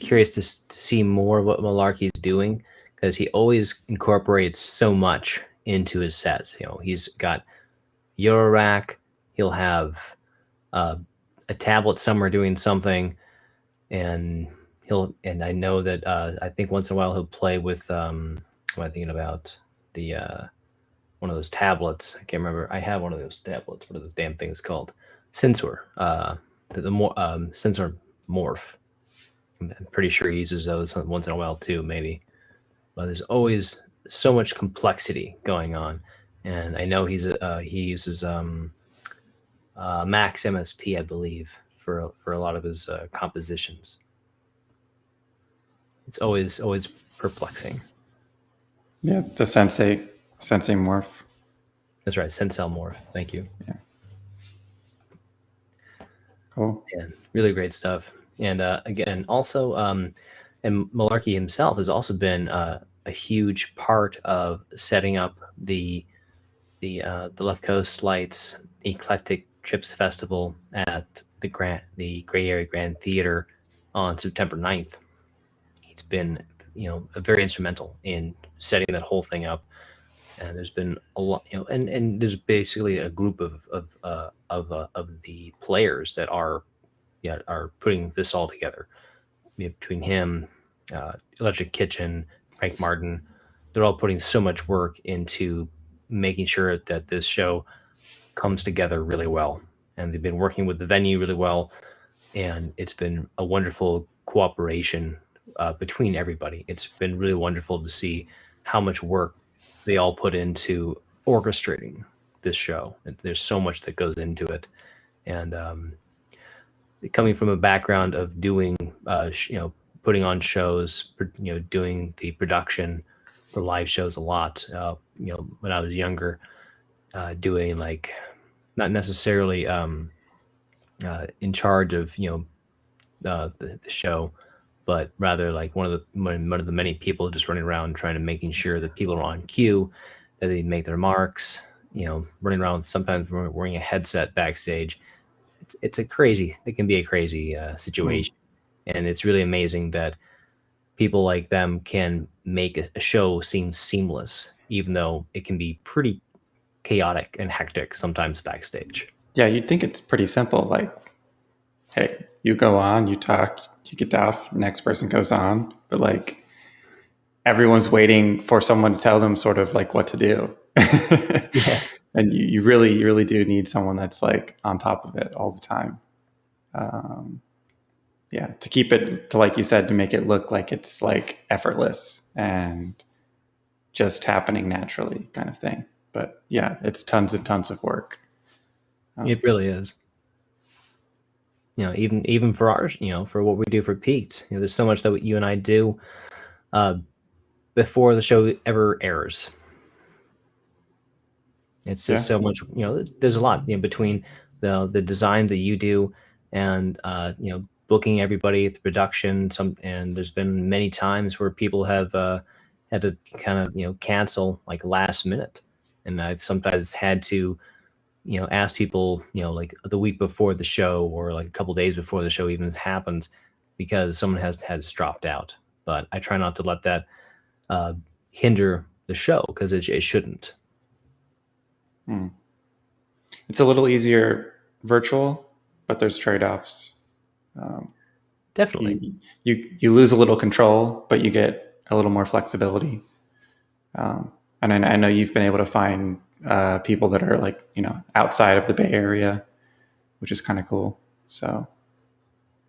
curious to see more of what Malarkey's doing, because he always incorporates so much into his sets. You know, he's got Eurorack. He'll have a tablet somewhere doing something, and I know that I think once in a while he'll play with what am I thinking about, the one of those tablets. I can't remember. I have one of those tablets. What are those damn things called? Sensor. Sensor Morph. I'm pretty sure he uses those once in a while too, maybe. But there's always so much complexity going on, and I know he uses Max MSP, I believe, for a lot of his compositions. It's always perplexing. Yeah, the Sensei Morph. That's right, Sensei Morph. Thank you. Yeah. Cool. And really great stuff. And again, also, and Malarkey himself has also been a huge part of setting up the Left Coast Lights Eclectic Trips Festival at the Gray Area Grand Theater on September 9th. He's been, very instrumental in setting that whole thing up. And there's been a lot, and there's basically a group of the players that are putting this all together. Between him, Electric Kitchen, Frank Martin, they're all putting so much work into making sure that this show comes together really well. And they've been working with the venue really well, and it's been a wonderful cooperation between everybody. It's been really wonderful to see how much work they all put into orchestrating this show. And there's so much that goes into it, and coming from a background of doing, putting on shows, doing the production for live shows a lot. When I was younger, doing like not necessarily in charge of the show, but rather like one of the many people just running around trying to making sure that people are on cue, that they make their marks. Running around sometimes wearing a headset backstage. It can be a crazy situation, and it's really amazing that people like them can make a show seem seamless, even though it can be pretty chaotic and hectic sometimes backstage. Yeah, you'd think it's pretty simple. Like, hey, you go on, you talk, you get off, next person goes on. But like, everyone's waiting for someone to tell them sort of like what to do. Yes. And you really do need someone that's like on top of it all the time. To keep it to, like you said, to make it look like it's like effortless and just happening naturally kind of thing. But yeah, it's tons and tons of work. It really is. Even for ours, for what we do for Piqued, there's so much that you and I do before the show ever airs. It's just so much, there's a lot, between the designs that you do and, booking everybody, the production, and there's been many times where people have had to kind of, cancel like last minute. And I've sometimes had to, ask people, like the week before the show or like a couple days before the show even happens, because someone has dropped out. But I try not to let that hinder the show, because it shouldn't. It's a little easier virtual, but there's trade-offs. Definitely. You lose a little control, but you get a little more flexibility. And I know you've been able to find people that are like, outside of the Bay Area, which is kind of cool. So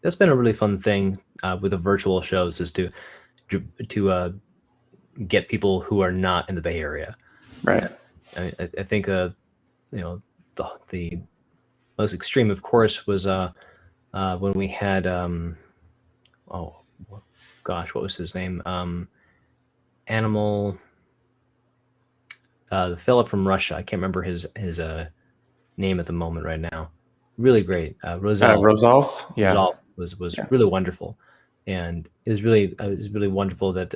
that's been a really fun thing with the virtual shows, is to get people who are not in the Bay Area. Right. I think the most extreme, of course, was when we had what was his name? The fella from Russia. I can't remember his name at the moment right now. Really great. Rosalf. Yeah. Rosalf was really wonderful, and it was really wonderful that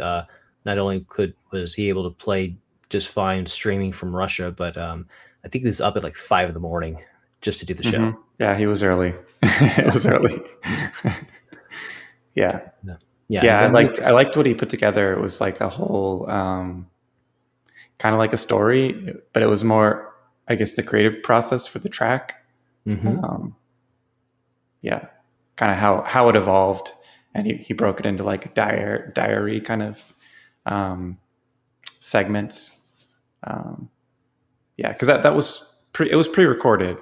not only was he able to play just fine streaming from Russia, but I think he was up at like 5 a.m. just to do the show. Yeah, he was early. It was early. Yeah. I liked what he put together. It was like a whole kind of like a story, but it was more, I guess, the creative process for the track. Kind of how it evolved, and he broke it into like a diary kind of segments. Because that was it was pre-recorded,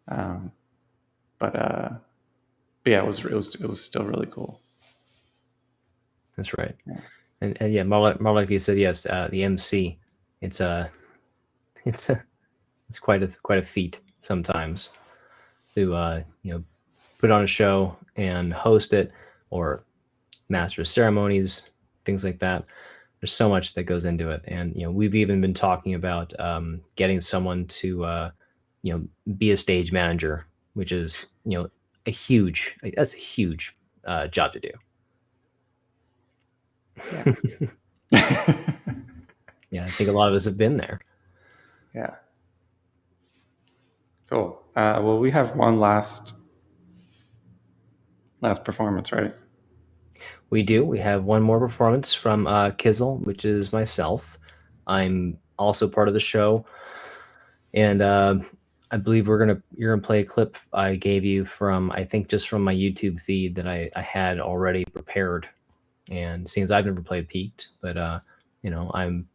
but yeah, it was still really cool. That's right. And yeah, more like you said, yes, the MC, it's quite a feat sometimes to put on a show and host it, or master ceremonies, things like that. There's so much that goes into it, and we've even been talking about getting someone to be a stage manager, which is a huge job to do. Yeah, I think a lot of us have been there. Yeah. Cool. Well, we have one last last performance, right? We do. We have one more performance from Kizzle, which is myself. I'm also part of the show, and I believe you're gonna play a clip I gave you from, I think, just from my YouTube feed that I had already prepared. And seems I've never played Piqued, but I'm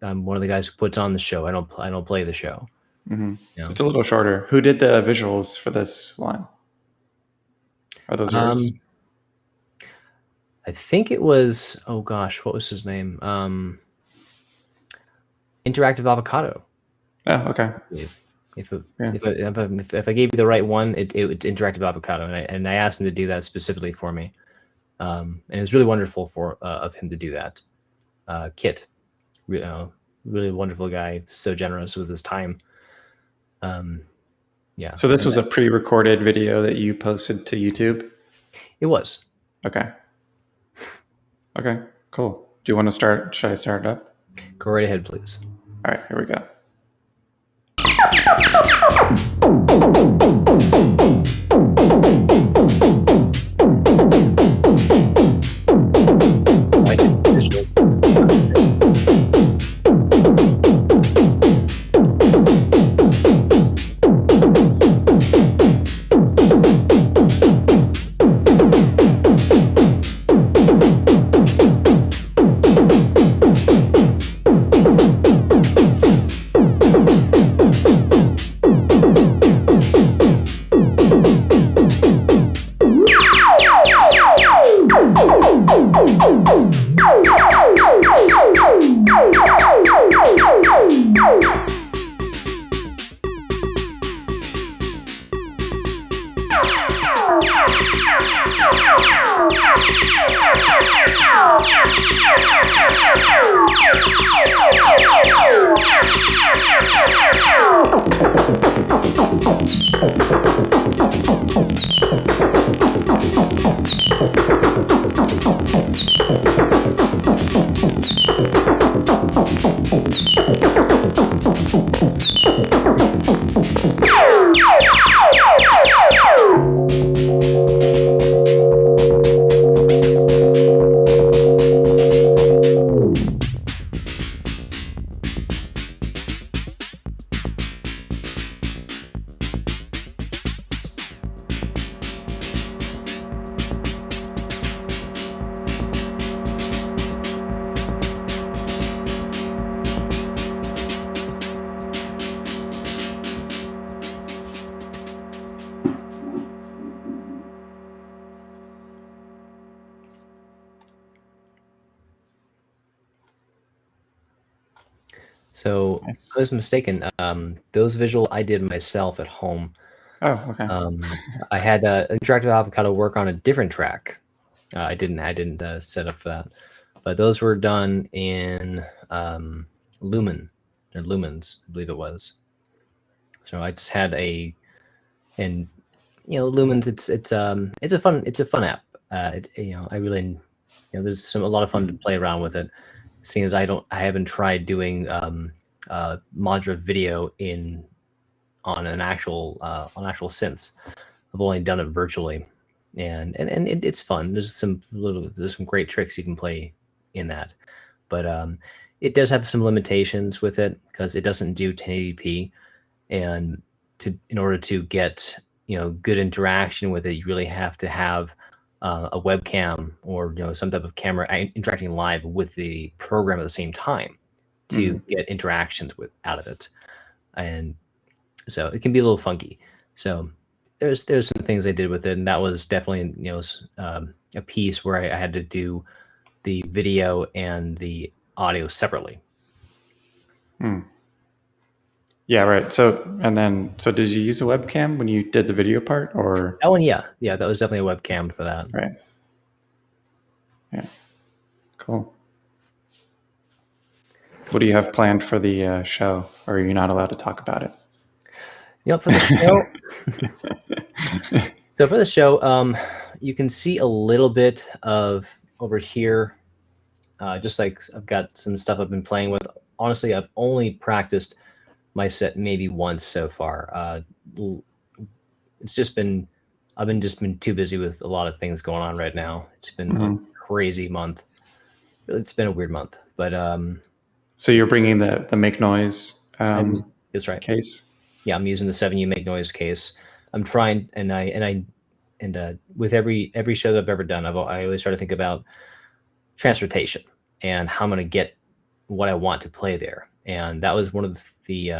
one of the guys who puts on the show. I don't play the show. Mm-hmm. It's a little shorter. Who did the visuals for this one? Are those yours? I think it was, oh gosh, what was his name? Interactive Avocado. Oh, okay. If I gave you the right one, it's Interactive Avocado, and I asked him to do that specifically for me, and it was really wonderful of him to do that. Kit, really wonderful guy, so generous with his time. Yeah. So this was a pre-recorded video that you posted to YouTube? It was. Okay. Okay, cool. Do you want to start? Should I start it up? Go right ahead, please. All right, here we go. So Nice. I was mistaken. Those visual I did myself at home. Oh, okay. I had Interactive Avocado work on a different track. I didn't set up for that, but those were done in Lumen or Lumens, I believe it was. So I just had and Lumens. It's a fun app. I really there's a lot of fun to play around with it. Seeing as I haven't tried doing modular video on actual synths. I've only done it virtually, and it's fun. There's some great tricks you can play in that, but it does have some limitations with it because it doesn't do 1080p, and in order to get good interaction with it, you really have to have a webcam or some type of camera interacting live with the program at the same time to get interactions out of it, and so it can be a little funky. So there's some things I did with it, and that was definitely a piece where I had to do the video and the audio separately. Yeah, right. So did you use a webcam when you did the video part, or that one? Yeah, that was definitely a webcam for that. Right. Yeah. Cool. What do you have planned for the show, or are you not allowed to talk about it? For the show. So for the show, you can see a little bit of over here. Just like I've got some stuff I've been playing with. Honestly, I've only practiced my set maybe once so far. It's just been I've been too busy with a lot of things going on right now. It's been a crazy month. It's been a weird month, but So you're bringing the Make Noise that's right. case. Yeah, I'm using the 7U Make Noise case. I'm trying, and with every show that I've ever done, I always try to think about transportation and how I'm going to get what I want to play there. And that was one of the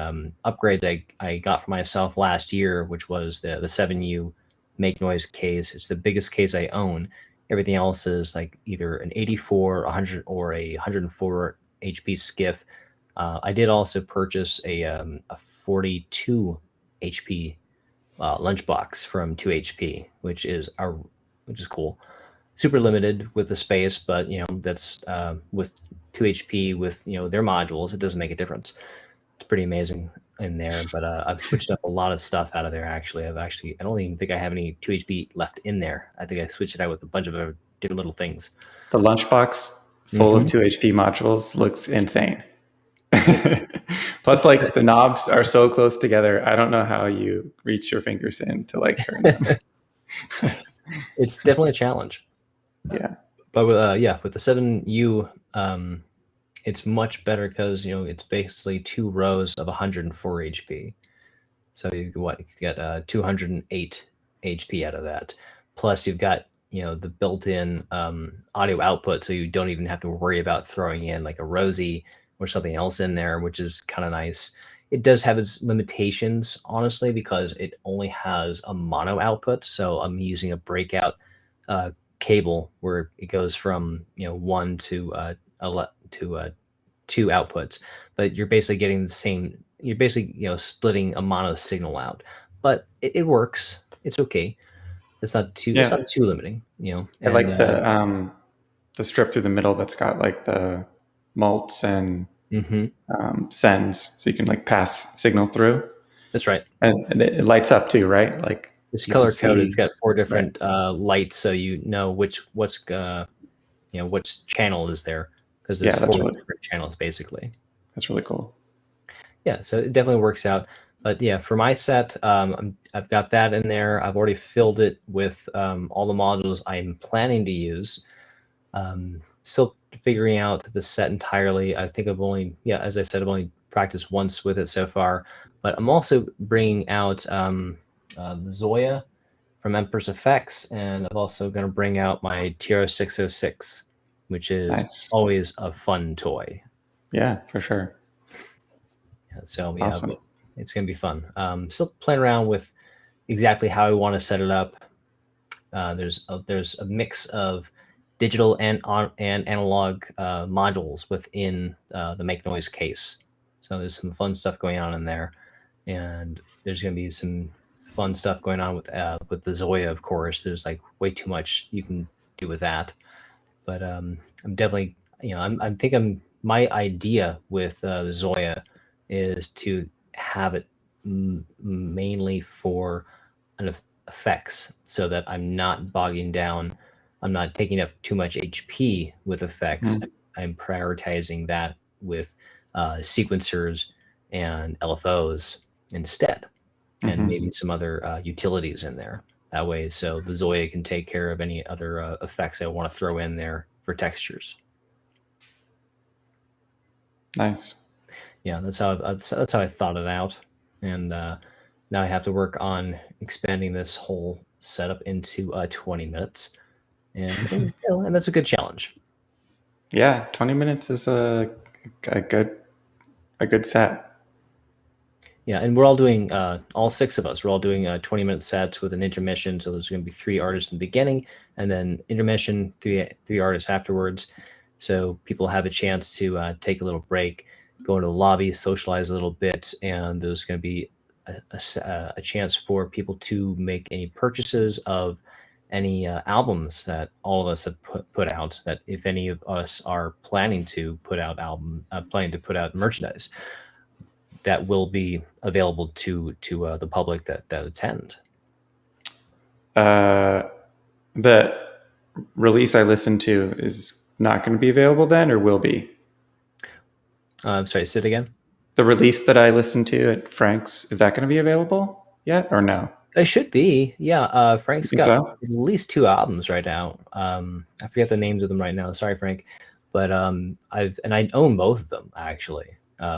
upgrades I got for myself last year, which was the 7U Make Noise case. It's the biggest case I own. Everything else is like either an 84, 100, or a 104 HP skiff. I did also purchase a 42 HP lunchbox from 2HP, which is cool. Super limited with the space, but that's with 2HP with their modules, it doesn't make a difference. It's pretty amazing in there. But I've switched up a lot of stuff out of there. I don't even think I have any 2HP left in there. I think I switched it out with a bunch of other different little things. The lunchbox full of 2HP modules looks insane. Plus, like, the knobs are so close together. I don't know how you reach your fingers in to like turn them. It's definitely a challenge. Yeah. But with the 7U, it's much better because it's basically 2 rows of 104 HP. So you get 208 HP out of that. Plus you've got the built-in audio output, so you don't even have to worry about throwing in like a Rosie or something else in there, which is kind of nice. It does have its limitations, honestly, because it only has a mono output. So I'm using a breakout cable where it goes from 1 to 2 outputs, but you're basically getting the same. You're basically splitting a mono signal out, but it works. It's okay. It's not too limiting. I like the strip through the middle that's got like the mults and sends, so you can like pass signal through. That's right. And it lights up too, right? Like it's color coded. It's got 4 different lights, so which channel is there, because there's 4 different channels basically. That's really cool. Yeah, so it definitely works out. But yeah, for my set, I've got that in there. I've already filled it with all the modules I'm planning to use. Still figuring out the set entirely. I think as I said, I've only practiced once with it so far. But I'm also bringing out the Zoya from Empress Effects, and I'm also going to bring out my TR606, which is always a fun toy. Yeah, for sure. Yeah, so awesome. It's going to be fun. Still playing around with exactly how I want to set it up. There's a mix of digital and analog modules within the Make Noise case. So there's some fun stuff going on in there, and there's going to be some fun stuff going on with the Zoya. Of course, there's like way too much you can do with that. But I'm definitely, my idea with the Zoya is to have it mainly for effects, so that I'm not bogging down. I'm not taking up too much HP with effects. I'm prioritizing that with sequencers and LFOs instead, and maybe some other utilities in there. That way, so the Zoya can take care of any other effects I want to throw in there for textures. Nice. Yeah, that's how I thought it out, and now I have to work on expanding this whole setup into 20 minutes, and that's a good challenge. Yeah, 20 minutes is a good set. Yeah, and we're all doing all 6 of us. We're all doing 20-minute sets with an intermission. So there's going to be 3 artists in the beginning, and then intermission, three artists afterwards. So people have a chance to take a little break, go into the lobby, socialize a little bit, and there's going to be a chance for people to make any purchases of any albums that all of us have put out. That if any of us are planning to put out merchandise, that will be available to the public that attend. The release I listened to is not going to be available then, or will be? Sorry, say it again. The release that I listened to at Frank's, is that going to be available yet, or no? It should be, yeah. You Frank's think got so? at least 2 albums right now. I forget the names of them right now. Sorry, Frank, but I own both of them actually.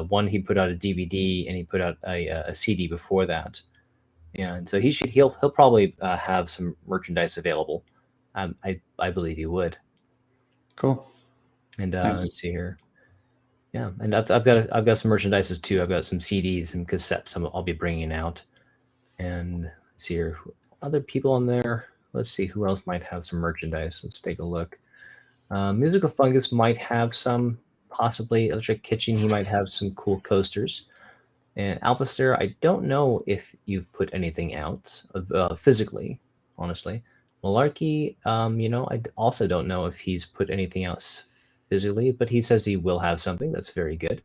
One he put out a DVD, and he put out a CD before that. Yeah, and so he'll probably have some merchandise available. I believe he would. Cool. And Nice. let's see here. Yeah, and I've got some merchandises too. I've got some CDs and cassettes I'll be bringing out. And let's see here, other people on there. Let's see who else might have some merchandise. Let's take a look. Musical Fungus might have some, possibly. Electric Kitchen, he might have some cool coasters. And Albuster, I don't know if you've put anything out physically, honestly. Malarkey, I also don't know if he's put anything else physically, but he says he will have something. That's very good.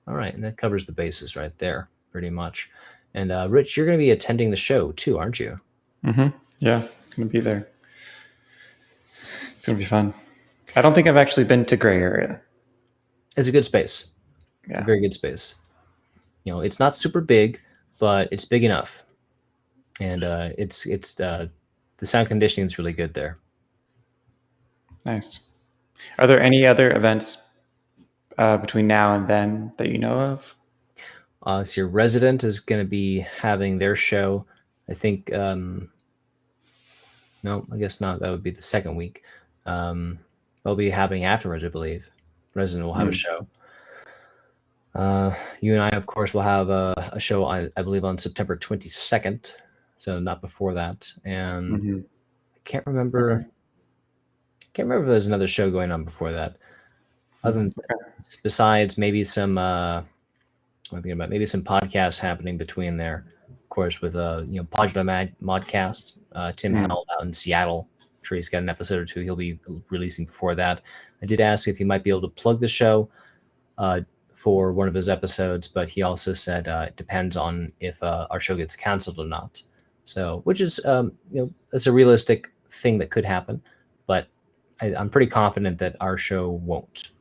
All right, and that covers the bases right there, pretty much. And Rich, you're going to be attending the show too, aren't you? Mm-hmm. Yeah, gonna be there. It's gonna be fun. I don't think I've actually been to Gray Area. It's a good space. It's Yeah. a very good space. It's not super big, but it's big enough, and the sound conditioning is really good there. Nice. Are there any other events between now and then that you know of? So your Resident is going to be having their show. I think no, I guess not. That would be the second week. They'll be happening afterwards, I believe. Resident will have a show. You and I, of course, will have a show, I believe, on September 22nd, so not before that. And I can't remember. Okay. Can't remember if there's another show going on before that. Other than besides maybe some, I'm thinking about maybe some podcasts happening between there. Of course, with Podular Modcast, Tim Howell out in Seattle. I'm sure he's got an episode or two he'll be releasing before that. I did ask if he might be able to plug the show for one of his episodes, but he also said it depends on if our show gets canceled or not. So, which is it's a realistic thing that could happen, but I'm pretty confident that our show won't,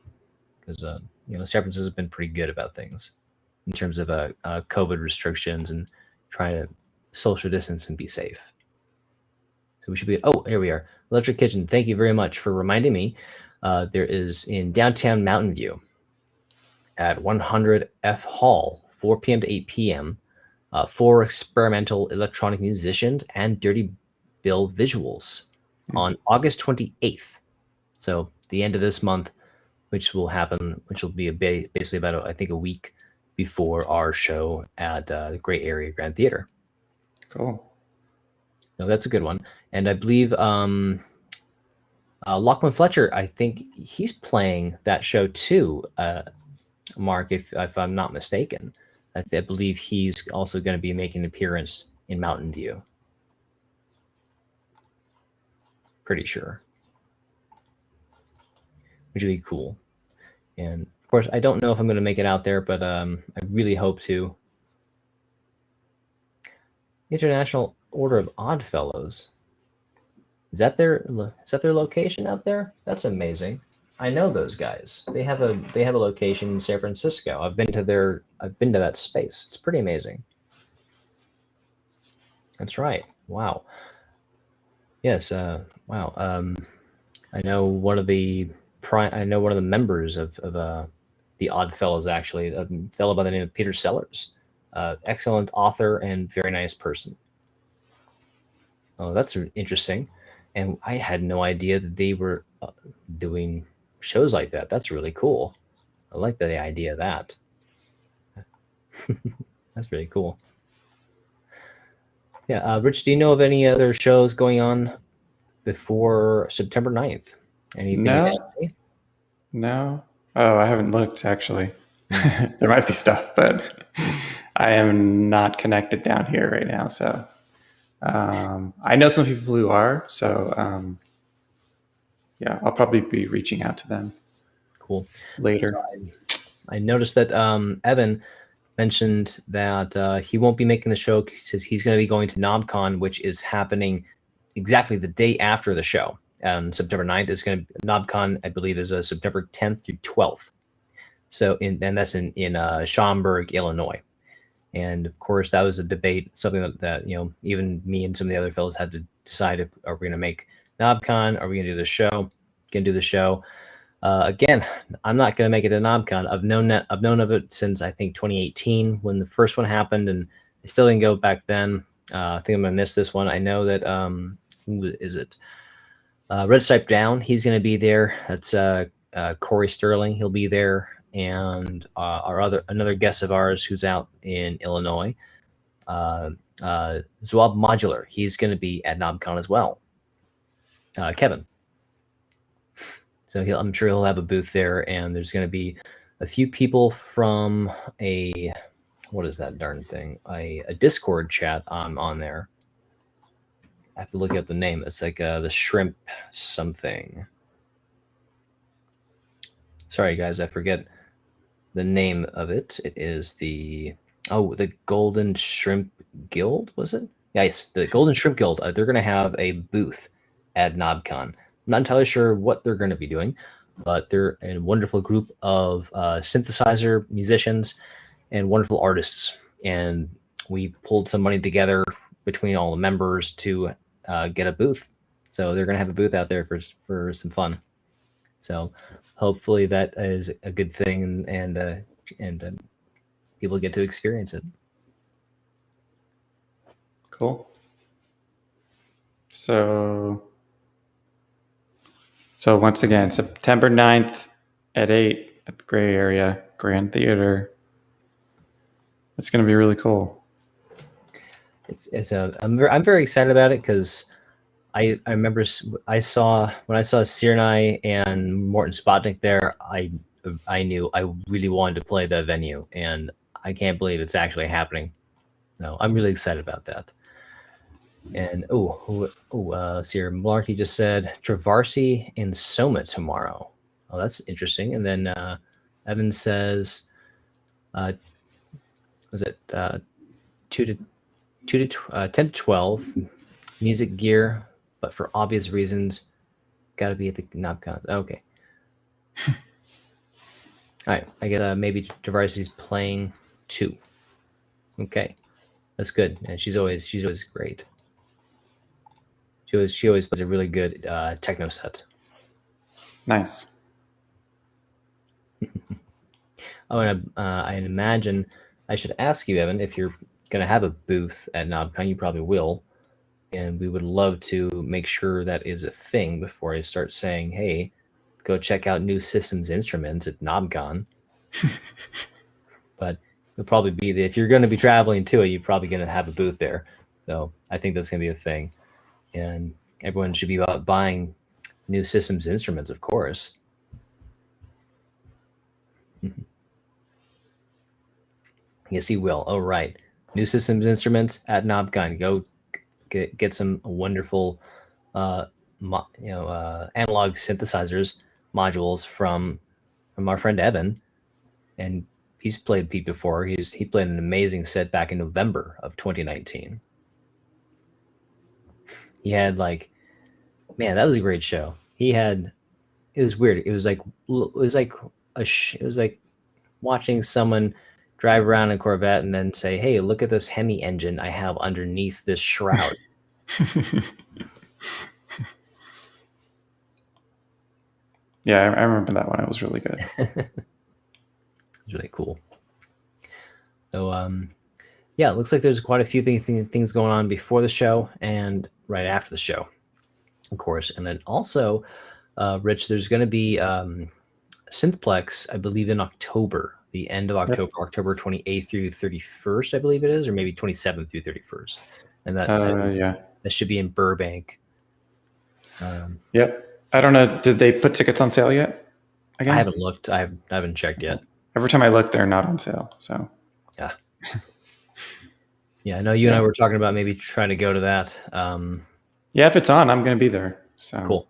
because San Francisco has been pretty good about things in terms of COVID restrictions and trying to social distance and be safe. So we should be. Oh, here we are. Electric Kitchen. Thank you very much for reminding me. There is in downtown Mountain View at 100 F Hall, 4 p.m. to 8 p.m. 4 experimental electronic musicians and Dirty Bill visuals on August 28th. So the end of this month, which will be basically about, I think, a week before our show at the Gray Area Grand Theater. Cool. No, that's a good one. And I believe Lachlan Fletcher, I think he's playing that show too, Mark, if I'm not mistaken. I believe he's also going to be making an appearance in Mountain View. Pretty sure. Which would be cool. And of course, I don't know if I'm going to make it out there, but I really hope to. International Order of Odd Fellows. Is that their location out there? That's amazing. I know those guys. They have a location in San Francisco. I've been to that space. It's pretty amazing. That's right. Wow. Yes. Wow. I know one of the members of the Odd Fellows, actually, a fellow by the name of Peter Sellers. Excellent author and very nice person. Oh, that's interesting. And I had no idea that they were doing shows like that. That's really cool. I like the idea of that. That's really cool. Yeah, Rich, do you know of any other shows going on before September 9th? Anything? No. Oh, I haven't looked, actually. There might be stuff, but I am not connected down here right now. So I know some people who are. So yeah, I'll probably be reaching out to them. Cool. Later. I noticed that Evan mentioned that he won't be making the show. He says he's going to be going to NobCon, which is happening exactly the day after the show. September 9th is going to NobCon, I believe, is September 10th through 12th. So, and that's in Schaumburg, Illinois. And of course, that was a debate, something that even me and some of the other fellows had to decide if are we going to make NobCon, are we going to do the show? Going to do the show. Again, I'm not going to make it a NobCon. I've known of it since I think 2018 when the first one happened, and I still didn't go back then. I think I'm going to miss this one. I know that who is it? Red Stripe Down. He's going to be there. That's Corey Sterling. He'll be there, and another guest of ours who's out in Illinois, Zwab Modular. He's going to be at NobCon as well. Kevin. So I'm sure he'll have a booth there, and there's going to be a few people from what is that darn thing? A Discord chat on there. I have to look up the name. It's like the shrimp something. Sorry, guys, I forget the name of it. It is the Golden Shrimp Guild, was it? Yes, the Golden Shrimp Guild. They're going to have a booth at NobCon. I'm not entirely sure what they're going to be doing, but they're a wonderful group of synthesizer musicians and wonderful artists. And we pulled some money together between all the members to get a booth. So they're going to have a booth out there for some fun. So hopefully that is a good thing, and people get to experience it. Cool. So once again, September 9th at 8 at the Gray Area Grand Theater. It's going to be really cool. I'm very excited about it because I remember when I saw Sirnai and Morton Spotnik there, I knew I really wanted to play the venue, and I can't believe it's actually happening. So I'm really excited about that. And Sir Malarkey just said Travarsi and Soma tomorrow. Oh, that's interesting. And then Evan says, was it 10 to 12 music gear, but for obvious reasons, got to be at the NobCon. Okay. All right. I guess maybe Travarsi's playing 2. Okay, that's good. And she's always great. She always plays a really good techno set. Nice. And I imagine I should ask you, Evan, if you're going to have a booth at NobCon. You probably will, and we would love to make sure that is a thing before I start saying, "Hey, go check out New Systems Instruments at NobCon." But it'll probably be if you're going to be traveling to it, you're probably going to have a booth there. So I think that's going to be a thing. And everyone should be out buying New Systems Instruments, of course. Yes, he will. Oh, right. New Systems Instruments at NobCon. Go get some wonderful, analog synthesizers modules from our friend Evan, and he's played Piqued before. He played an amazing set back in November of 2019. He had that was a great show. It was weird. It was like watching someone drive around a Corvette and then say, "Hey, look at this Hemi engine I have underneath this shroud." Yeah, I remember that one. It was really good. It was really cool. So, it looks like there's quite a few things going on before the show and right after the show, of course. And then also, Rich, there's going to be Synthplex, I believe, in October, the end of October, yep. October 28th through 31st, I believe it is, or maybe 27th through 31st. And that should be in Burbank. Yep. I don't know. Did they put tickets on sale yet? Again? I haven't looked. I haven't checked yet. Every time I look, they're not on sale. So. Yeah. Yeah, I know you and I were talking about maybe trying to go to that. Yeah, if it's on, I'm going to be there. So cool.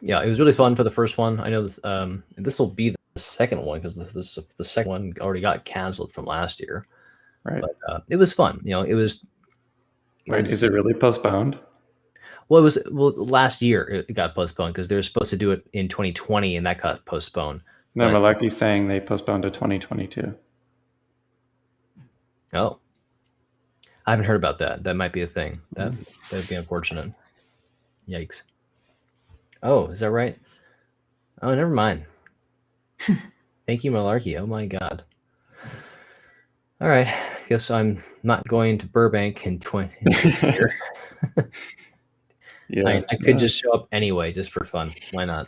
Yeah, it was really fun for the first one. I know this will be the second one because the second one already got canceled from last year. Right. But it was fun. Is it really postponed? Well, last year it got postponed because they were supposed to do it in 2020 and that got postponed. No, Malarkey's saying they postponed to 2022. Oh, I haven't heard about that. That might be a thing. That'd be unfortunate. Yikes. Oh, is that right? Oh, never mind. Thank you, Malarkey. Oh my God. All right. Guess I'm not going to Burbank in this year. Yeah. I could just show up anyway, just for fun. Why not?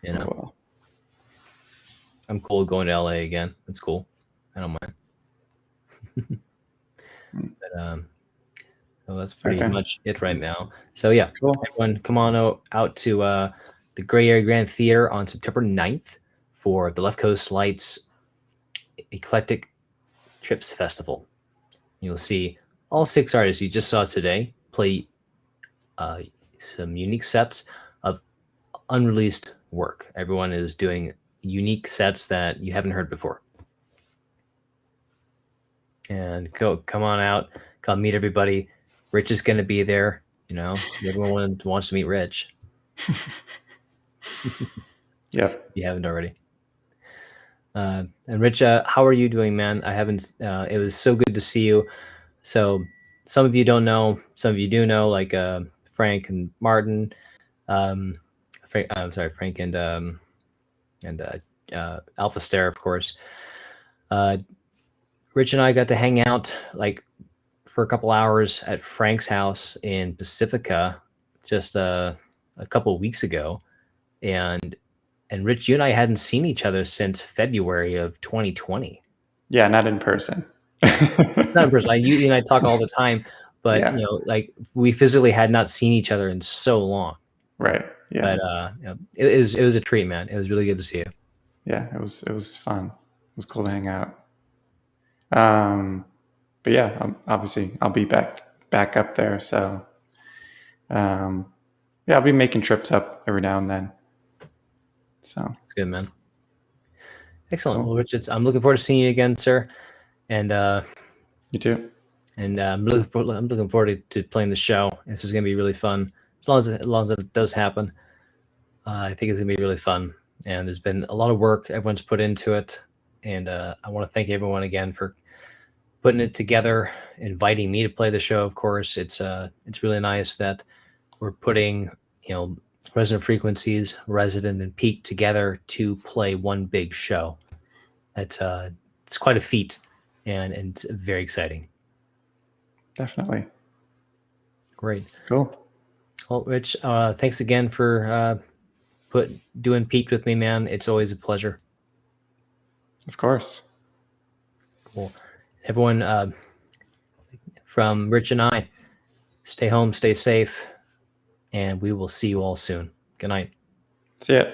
You know, Oh, well. I'm cool going to LA again. That's cool. I don't mind. But so that's pretty much it right now. So yeah, Cool. everyone come on out to the Gray Area Grand Theater on September 9th for the Left Coast Lights Eclectic Trips Festival. You'll see all 6 artists you just saw today play some unique sets of unreleased work. Everyone is doing unique sets that you haven't heard before. And come on out, come meet everybody. Rich is going to be there. You know, everyone wants to meet Rich. Yep. If you haven't already. And Rich, how are you doing, man? I haven't. It was so good to see you. So some of you don't know, some of you do know, like Frank and Martin. I'm sorry, Frank and Albuster, of course. Rich and I got to hang out like for a couple hours at Frank's house in Pacifica just a couple of weeks ago, and Rich, you and I hadn't seen each other since February of 2020. Yeah, not in person. Not in person. You and I talk all the time, but Yeah. you know, like we physically had not seen each other in so long. Right. Yeah. But you know, it was a treat, man. It was really good to see you. Yeah, it was fun. It was cool to hang out. But yeah, obviously I'll be back up there. So, yeah, I'll be making trips up every now and then. So It's good, man. Excellent. Cool. Well, Richard, I'm looking forward to seeing you again, sir. And you too. And I'm looking forward to playing the show. This is going to be really fun. As long as it does happen, I think it's going to be really fun. And there's been a lot of work everyone's put into it. And I want to thank everyone again for putting it together, inviting me to play the show. Of course, it's really nice that we're putting, you know, Resonant Frequencies, Resident, and Piqued together to play one big show. It's quite a feat, and it's very exciting. Definitely. Great. Cool. Well, Rich, thanks again for doing Piqued with me, man. It's always a pleasure. Of course. Cool. Everyone, from Rich and I, stay home, stay safe, and we will see you all soon. Good night. See ya.